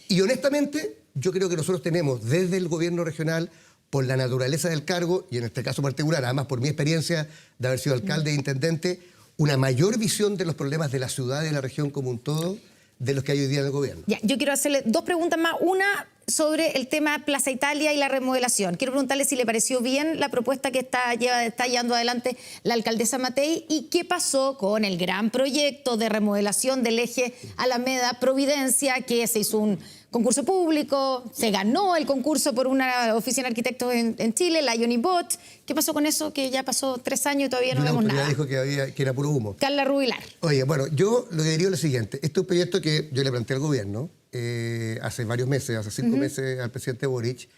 Y honestamente, yo creo que nosotros tenemos desde el gobierno regional, por la naturaleza del cargo, y en este caso particular, además por mi experiencia de haber sido alcalde e intendente, una mayor visión de los problemas de la ciudad y de la región como un todo, de los que hay hoy día en el gobierno. Ya, yo quiero hacerle dos preguntas más. Una sobre el tema Plaza Italia y la remodelación. Quiero preguntarle si le pareció bien la propuesta que está llevando adelante la alcaldesa Matei y qué pasó con el gran proyecto de remodelación del eje Alameda-Providencia, que se hizo un concurso público, se ganó el concurso por una oficina de arquitectos en Chile, la Unibot. ¿Qué pasó con eso? Que ya pasó 3 años y todavía no vemos nada. Dijo que era puro humo. Carla Rubilar. Oye, bueno, yo lo que diría es lo siguiente. Este es un proyecto que yo le planteé al gobierno hace varios meses, hace 5 meses al presidente Boric,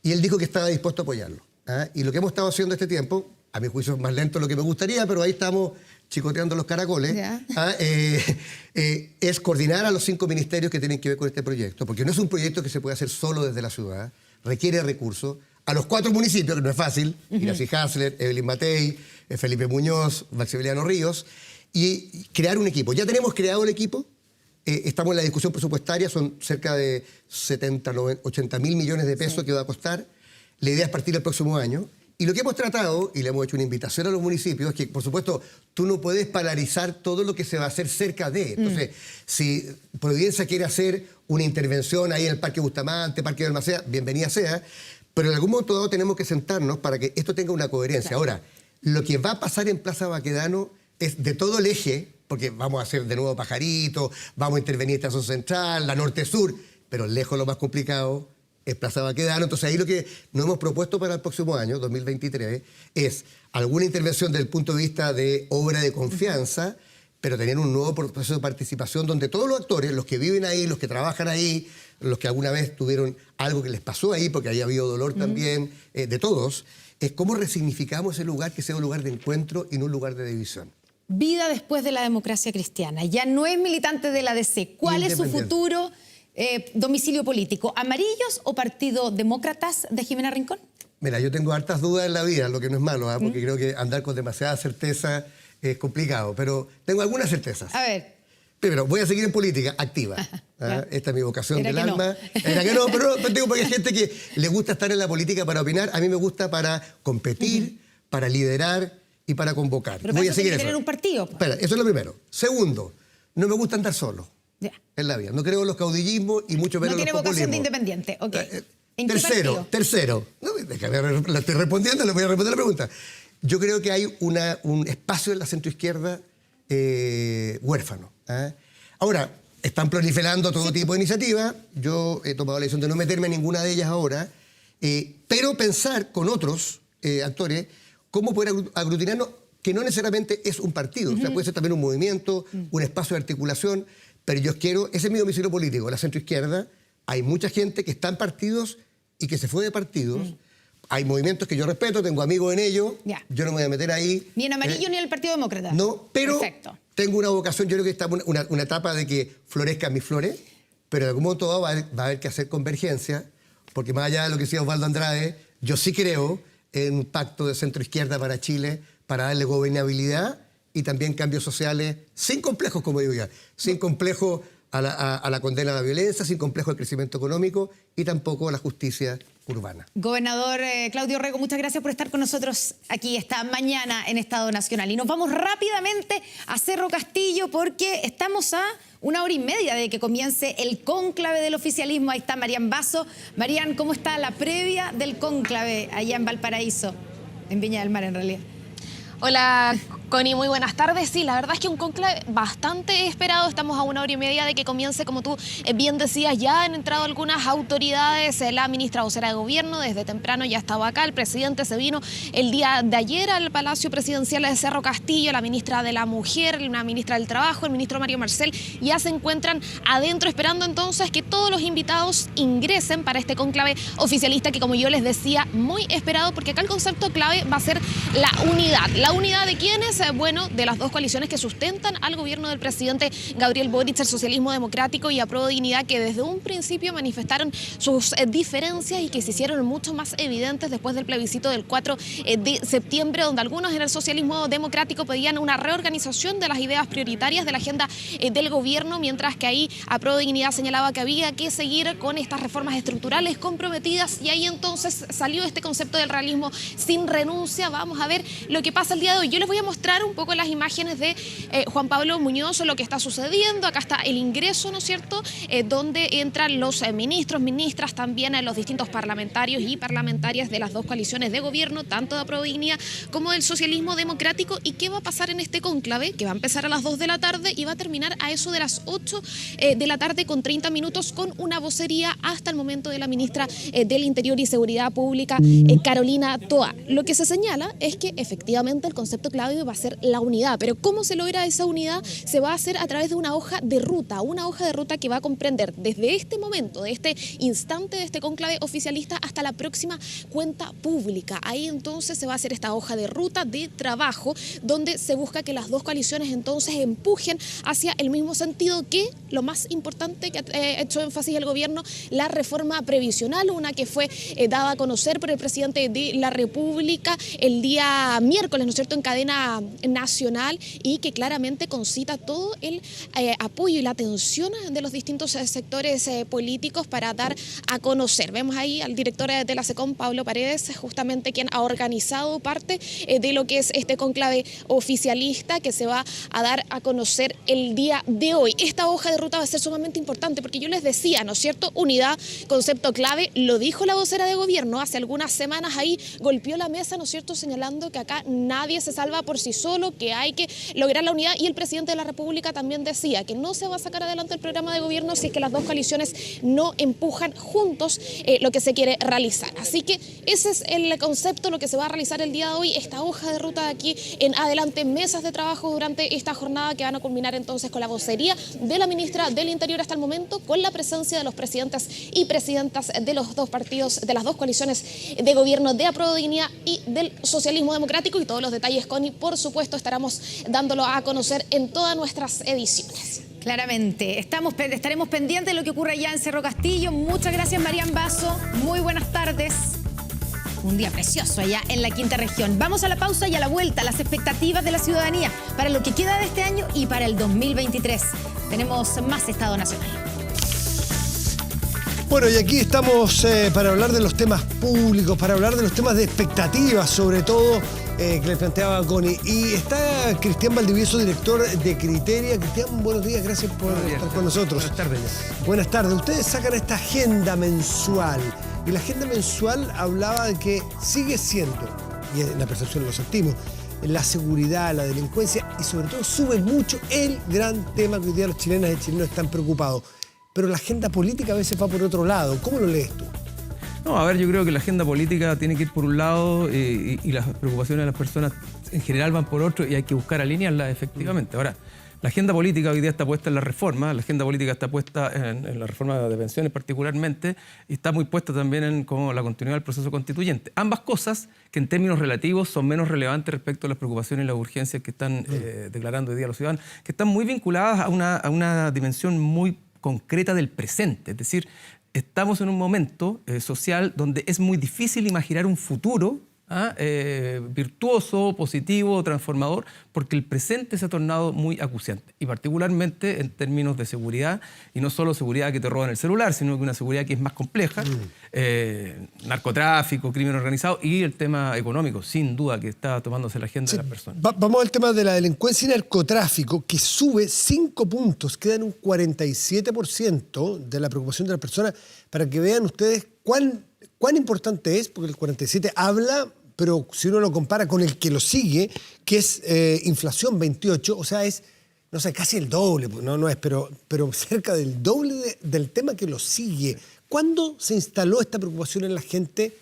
y él dijo que estaba dispuesto a apoyarlo. Y lo que hemos estado haciendo este tiempo, a mi juicio es más lento de lo que me gustaría, pero ahí estamos chicoteando los caracoles, es coordinar a los 5 ministerios que tienen que ver con este proyecto, porque no es un proyecto que se puede hacer solo desde la ciudad, requiere recursos, a los 4 municipios, que no es fácil, Iracy Hassler, Evelyn Matei, Felipe Muñoz, Maximiliano Ríos, y crear un equipo. Ya tenemos creado el equipo, estamos en la discusión presupuestaria, son cerca de 80 mil millones de pesos que va a costar. La idea es partir el próximo año. Y lo que hemos tratado, y le hemos hecho una invitación a los municipios, es que, por supuesto, tú no puedes polarizar todo lo que se va a hacer cerca de. Entonces, si Providencia quiere hacer una intervención ahí en el Parque Bustamante, Parque de Balmaceda, bienvenida sea, Pero en algún momento dado tenemos que sentarnos para que esto tenga una coherencia. Claro. Ahora, lo que va a pasar en Plaza Baquedano es de todo el eje, porque vamos a hacer de nuevo Pajarito, vamos a intervenir Estación Central, la Norte-Sur, pero lejos lo más complicado es Plaza Baquedano. Entonces ahí lo que nos hemos propuesto para el próximo año, 2023, es alguna intervención desde el punto de vista de obra de confianza, pero tener un nuevo proceso de participación donde todos los actores, los que viven ahí, los que trabajan ahí, los que alguna vez tuvieron algo que les pasó ahí, porque había habido dolor también, de todos, es cómo resignificamos ese lugar que sea un lugar de encuentro y no un lugar de división. Vida después de la democracia cristiana. Ya no es militante de la DC. ¿Cuál es su futuro domicilio político? ¿Amarillos o Partido Demócratas de Jimena Rincón? Mira, yo tengo hartas dudas en la vida, lo que no es malo, porque creo que andar con demasiada certeza es complicado, pero tengo algunas certezas. A ver. Primero, voy a seguir en política activa. Esta es mi vocación del alma. Era que no, pero digo, porque hay gente que le gusta estar en la política para opinar. A mí me gusta para competir, para liderar y para convocar. Pero voy para a seguir eso eso. Tener un partido. Espera, eso es lo primero. Segundo, no me gusta andar solo en la vida. No creo en los caudillismos y mucho menos no en los populismos. tiene vocación de independiente. Okay. ¿En Tercero. No, le estoy respondiendo, le voy a responder la pregunta. Yo creo que hay un espacio en la centroizquierda huérfano. Ahora, están proliferando todo tipo de iniciativas. Yo he tomado la decisión de no meterme en ninguna de ellas ahora, pero pensar con otros actores cómo poder aglutinarnos, que no necesariamente es un partido. O sea, puede ser también un movimiento, un espacio de articulación, pero yo quiero, ese es mi domicilio político, la centroizquierda. Hay mucha gente que está en partidos y que se fue de partidos. Hay movimientos que yo respeto, tengo amigos en ellos. Yo no me voy a meter ahí. Ni en amarillo ni en el Partido Demócrata. No, pero tengo una vocación, yo creo que estamos en una etapa de que florezcan mis flores, pero en algún momento dado va a haber que hacer convergencia, porque más allá de lo que decía Osvaldo Andrade, yo sí creo en un pacto de centro-izquierda para Chile, para darle gobernabilidad y también cambios sociales, sin complejos, como digo ya, sin complejos a la condena a la violencia, sin complejo al crecimiento económico y tampoco a la justicia urbana. Gobernador Claudio Rego, muchas gracias por estar con nosotros aquí esta mañana en Estado Nacional. Y nos vamos rápidamente a Cerro Castillo porque estamos a 1h30 de que comience el cónclave del oficialismo. Ahí está Marian Basso. Marian, ¿cómo está la previa del cónclave allá en Valparaíso? En Viña del Mar, en realidad. Hola, Connie, muy buenas tardes. Sí, la verdad es que un cónclave bastante esperado. Estamos a 1h30 de que comience, como tú bien decías, ya han entrado algunas autoridades. La ministra vocera de Gobierno desde temprano ya estaba acá. El presidente se vino el día de ayer al Palacio Presidencial de Cerro Castillo. La ministra de la Mujer, la ministra del Trabajo, el ministro Mario Marcel ya se encuentran adentro esperando entonces que todos los invitados ingresen para este cónclave oficialista que, como yo les decía, muy esperado porque acá el concepto clave va a ser la unidad. ¿La unidad de quiénes? Bueno, de las dos coaliciones que sustentan al gobierno del presidente Gabriel Boric, el Socialismo Democrático y Apruebo Dignidad, que desde un principio manifestaron sus diferencias y que se hicieron mucho más evidentes después del plebiscito del 4 de septiembre, donde algunos en el Socialismo Democrático pedían una reorganización de las ideas prioritarias de la agenda del gobierno, mientras que ahí Apruebo Dignidad señalaba que había que seguir con estas reformas estructurales comprometidas y ahí entonces salió este concepto del realismo sin renuncia. Vamos a ver lo que pasa el día de hoy. Yo les voy a mostrar un poco las imágenes de Juan Pablo Muñoz, lo que está sucediendo. Acá está el ingreso, ¿no es cierto?, donde entran los ministros, ministras, también los distintos parlamentarios y parlamentarias de las dos coaliciones de gobierno, tanto de Apruebo Dignidad como del Socialismo Democrático. ¿Y qué va a pasar en este cónclave? Que va a empezar a las 2 de la tarde y va a terminar a eso de las 8 de la tarde con 30 minutos con una vocería hasta el momento de la ministra del Interior y Seguridad Pública, Carolina Toa. Lo que se señala es que efectivamente el concepto clave va a ser la unidad, pero ¿cómo se logra esa unidad? Se va a hacer a través de una hoja de ruta que va a comprender desde este momento, de este instante de este cónclave oficialista hasta la próxima cuenta pública. Ahí entonces se va a hacer esta hoja de ruta de trabajo donde se busca que las dos coaliciones entonces empujen hacia el mismo sentido que lo más importante que ha hecho énfasis el gobierno, la reforma previsional, una que fue dada a conocer por el presidente de la República el día miércoles, ¿no es cierto?, en cadena nacional y que claramente concita todo el apoyo y la atención de los distintos sectores políticos para dar a conocer. Vemos ahí al director de la SECOM, Pablo Paredes, justamente quien ha organizado parte de lo que es este cónclave oficialista que se va a dar a conocer el día de hoy. Esta hoja de ruta va a ser sumamente importante porque yo les decía, ¿no es cierto?, unidad, concepto clave, lo dijo la vocera de gobierno hace algunas semanas, ahí golpeó la mesa, ¿no es cierto?, señalando que acá nadie se salva por sí solo, que hay que lograr la unidad, y el presidente de la República también decía que no se va a sacar adelante el programa de gobierno si es que las dos coaliciones no empujan juntos lo que se quiere realizar. Así que ese es el concepto, lo que se va a realizar el día de hoy, esta hoja de ruta de aquí en adelante, mesas de trabajo durante esta jornada que van a culminar entonces con la vocería de la ministra del Interior hasta el momento, con la presencia de los presidentes y presidentas de los dos partidos, de las dos coaliciones de gobierno, de Apruebo Dignidad y del Socialismo Democrático, y todos los detalles, Connie, por supuesto, estaremos dándolo a conocer en todas nuestras ediciones. Claramente, estaremos pendientes de lo que ocurre allá en Cerro Castillo. Muchas gracias, Marian Basso. Muy buenas tardes. Un día precioso allá en la quinta región. Vamos a la pausa y a la vuelta, las expectativas de la ciudadanía para lo que queda de este año y para el 2023. Tenemos más Estado Nacional. Bueno, y aquí estamos para hablar de los temas públicos, para hablar de los temas de expectativas, sobre todo, que le planteaba Connie. Y está Cristian Valdivieso, director de Criteria. Cristian, buenos días, gracias por estar con nosotros. Buenas tardes. Buenas tardes. Ustedes sacan esta agenda mensual, y la agenda mensual hablaba de que sigue siendo, y en la percepción lo sentimos, la seguridad, la delincuencia, y sobre todo sube mucho el gran tema que hoy día los chilenas y chilenos están preocupados. Pero la agenda política a veces va por otro lado. ¿Cómo lo lees tú? No, a ver, yo creo que la agenda política tiene que ir por un lado y las preocupaciones de las personas en general van por otro, y hay que buscar alinearlas efectivamente. Ahora, la agenda política hoy día está puesta en la reforma, la agenda política está puesta en la reforma de pensiones particularmente, y está muy puesta también en como la continuidad del proceso constituyente. Ambas cosas que en términos relativos son menos relevantes respecto a las preocupaciones y las urgencias que están declarando hoy día los ciudadanos, que están muy vinculadas a una dimensión muy concreta del presente. Es decir, estamos en un momento social donde es muy difícil imaginar un futuro virtuoso, positivo, transformador, porque el presente se ha tornado muy acuciante, y particularmente en términos de seguridad, y no solo seguridad que te roban el celular, sino que una seguridad que es más compleja, narcotráfico, crimen organizado, y el tema económico, sin duda, que está tomándose la agenda de las personas. Vamos al tema de la delincuencia y narcotráfico, que sube 5 puntos, queda en un 47% de la preocupación de las personas, para que vean ustedes cuán importante es, porque el 47 habla, pero si uno lo compara con el que lo sigue, que es inflación 28, o sea, es, no sé, casi el doble, no es, pero cerca del doble del tema que lo sigue. ¿Cuándo se instaló esta preocupación en la gente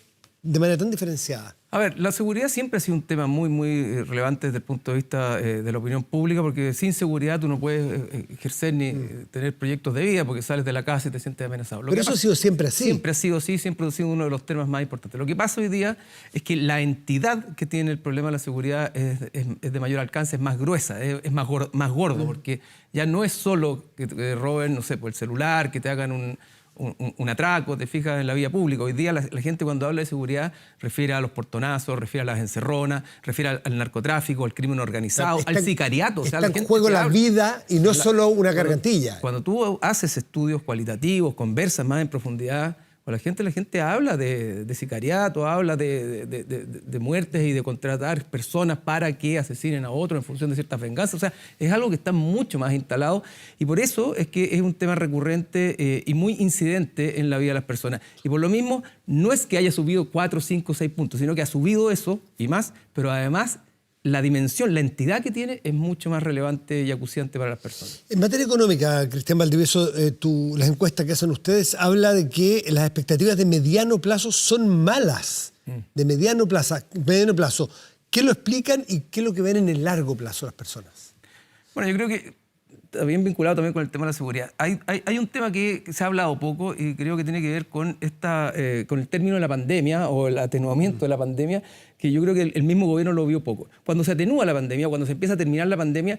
de manera tan diferenciada? A ver, la seguridad siempre ha sido un tema muy, muy relevante desde el punto de vista de la opinión pública, porque sin seguridad tú no puedes ejercer ni tener proyectos de vida, porque sales de la casa y te sientes amenazado. Pero eso ha sido siempre así. Siempre ha sido así, siempre ha sido uno de los temas más importantes. Lo que pasa hoy día es que la entidad que tiene el problema de la seguridad es de mayor alcance, es más gruesa, es más gordo, porque ya no es solo que te roben, no sé, por el celular, que te hagan un atraco, te fijas, en la vía pública. Hoy día la gente, cuando habla de seguridad, refiere a los portonazos, refiere a las encerronas, refiere al narcotráfico, al crimen organizado, al sicariato. Está en juego la vida y no solo una gargantilla. Cuando tú haces estudios cualitativos, conversas más en profundidad con la gente habla de sicariato, habla de muertes y de contratar personas para que asesinen a otros en función de ciertas venganzas. O sea, es algo que está mucho más instalado, y por eso es que es un tema recurrente y muy incidente en la vida de las personas. Y por lo mismo, no es que haya subido 4, 5, 6 puntos, sino que ha subido eso y más, pero además la dimensión, la entidad que tiene es mucho más relevante y acuciante para las personas. En materia económica, Cristian Valdivieso, las encuestas que hacen ustedes habla de que las expectativas de mediano plazo son malas. De mediano plazo. ¿Qué lo explican y qué es lo que ven en el largo plazo las personas? Bueno, yo creo que está bien vinculado también con el tema de la seguridad. Hay un tema que se ha hablado poco y creo que tiene que ver con con el término de la pandemia o el atenuamiento de la pandemia, que yo creo que el mismo gobierno lo vio poco. Cuando se atenúa la pandemia, cuando se empieza a terminar la pandemia,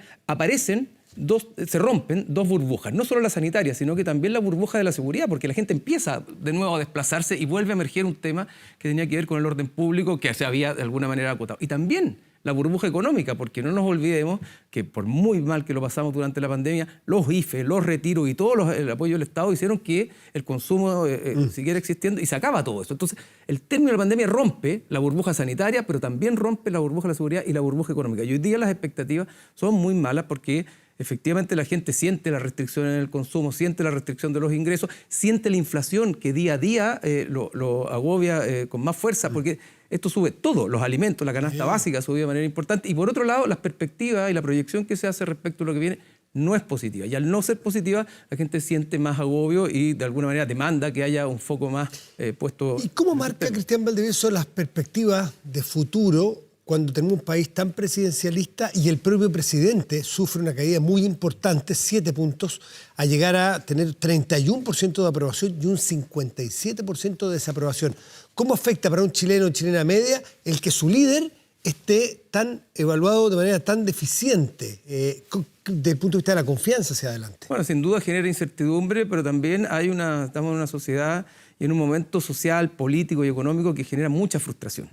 se rompen dos burbujas, no solo la sanitaria, sino que también la burbuja de la seguridad, porque la gente empieza de nuevo a desplazarse y vuelve a emerger un tema que tenía que ver con el orden público, que se había de alguna manera acotado. Y también la burbuja económica, porque no nos olvidemos que por muy mal que lo pasamos durante la pandemia, los IFE, los retiros y todo el apoyo del Estado hicieron que el consumo siguiera existiendo y se acaba todo eso. Entonces, el término de la pandemia rompe la burbuja sanitaria, pero también rompe la burbuja de la seguridad y la burbuja económica. Y hoy día las expectativas son muy malas porque efectivamente la gente siente la restricción en el consumo, siente la restricción de los ingresos, siente la inflación que día a día lo agobia con más fuerza, porque esto sube todo, los alimentos, la canasta básica sube de manera importante. Y por otro lado, las perspectivas y la proyección que se hace respecto a lo que viene no es positiva. Y al no ser positiva, la gente siente más agobio y de alguna manera demanda que haya un foco más puesto. ¿Y cómo marca Cristian Valdivieso las perspectivas de futuro cuando tenemos un país tan presidencialista y el propio presidente sufre una caída muy importante, 7 puntos, a llegar a tener 31% de aprobación y un 57% de desaprobación? ¿Cómo afecta para un chileno o chilena media el que su líder esté tan evaluado de manera tan deficiente desde el punto de vista de la confianza hacia adelante? Bueno, sin duda genera incertidumbre, pero también estamos en una sociedad y en un momento social, político y económico que genera mucha frustración.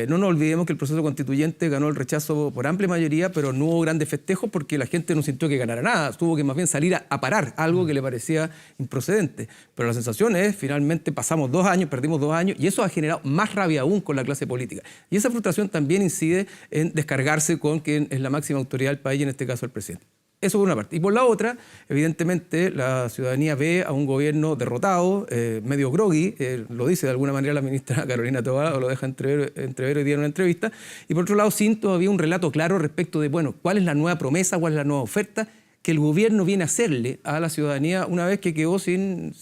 No nos olvidemos que el proceso constituyente ganó el rechazo por amplia mayoría, pero no hubo grandes festejos porque la gente no sintió que ganara nada. Tuvo que más bien salir a parar algo que le parecía improcedente. Pero la sensación es, finalmente pasamos 2 años, perdimos 2 años, y eso ha generado más rabia aún con la clase política. Y esa frustración también incide en descargarse con quien es la máxima autoridad del país, y en este caso el presidente. Eso por una parte. Y por la otra, evidentemente, la ciudadanía ve a un gobierno derrotado, medio groggy, lo dice de alguna manera la ministra Carolina Tobar, o lo deja entrever hoy día en una entrevista, y por otro lado, sin todavía un relato claro respecto de, bueno, cuál es la nueva promesa, cuál es la nueva oferta que el gobierno viene a hacerle a la ciudadanía una vez que quedó sin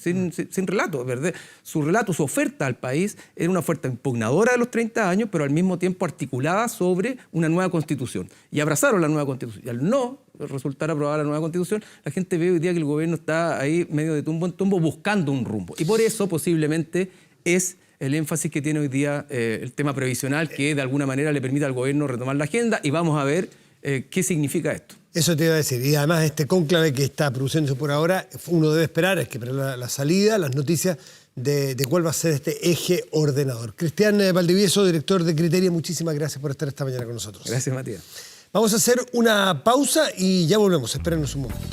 relato, ¿verdad? Su relato, su oferta al país era una oferta impugnadora de los 30 años, pero al mismo tiempo articulada sobre una nueva constitución. Y abrazaron la nueva constitución. Y al no resultar aprobada la nueva constitución, la gente ve hoy día que el gobierno está ahí medio de tumbo en tumbo buscando un rumbo. Y por eso posiblemente es el énfasis que tiene hoy día el tema previsional, que de alguna manera le permite al gobierno retomar la agenda, y vamos a ver qué significa esto. Eso te iba a decir. Y además este cónclave que está produciéndose por ahora, uno debe esperar, es que para la salida, las noticias de cuál va a ser este eje ordenador. Cristian Valdivieso, director de Criteria, muchísimas gracias por estar esta mañana con nosotros. Gracias, Matías. Vamos a hacer una pausa y ya volvemos. Espérenos un momento.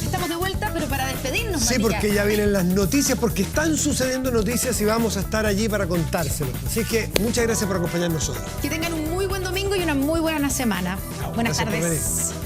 Estamos de vuelta, pero para despedirnos, Sí, Matías. porque ya vienen las noticias, porque están sucediendo noticias y vamos a estar allí para contárselos. Así que muchas gracias por acompañarnos hoy. Que tengan un muy buen domingo y una muy buena semana. Buenas gracias por tardes. venir.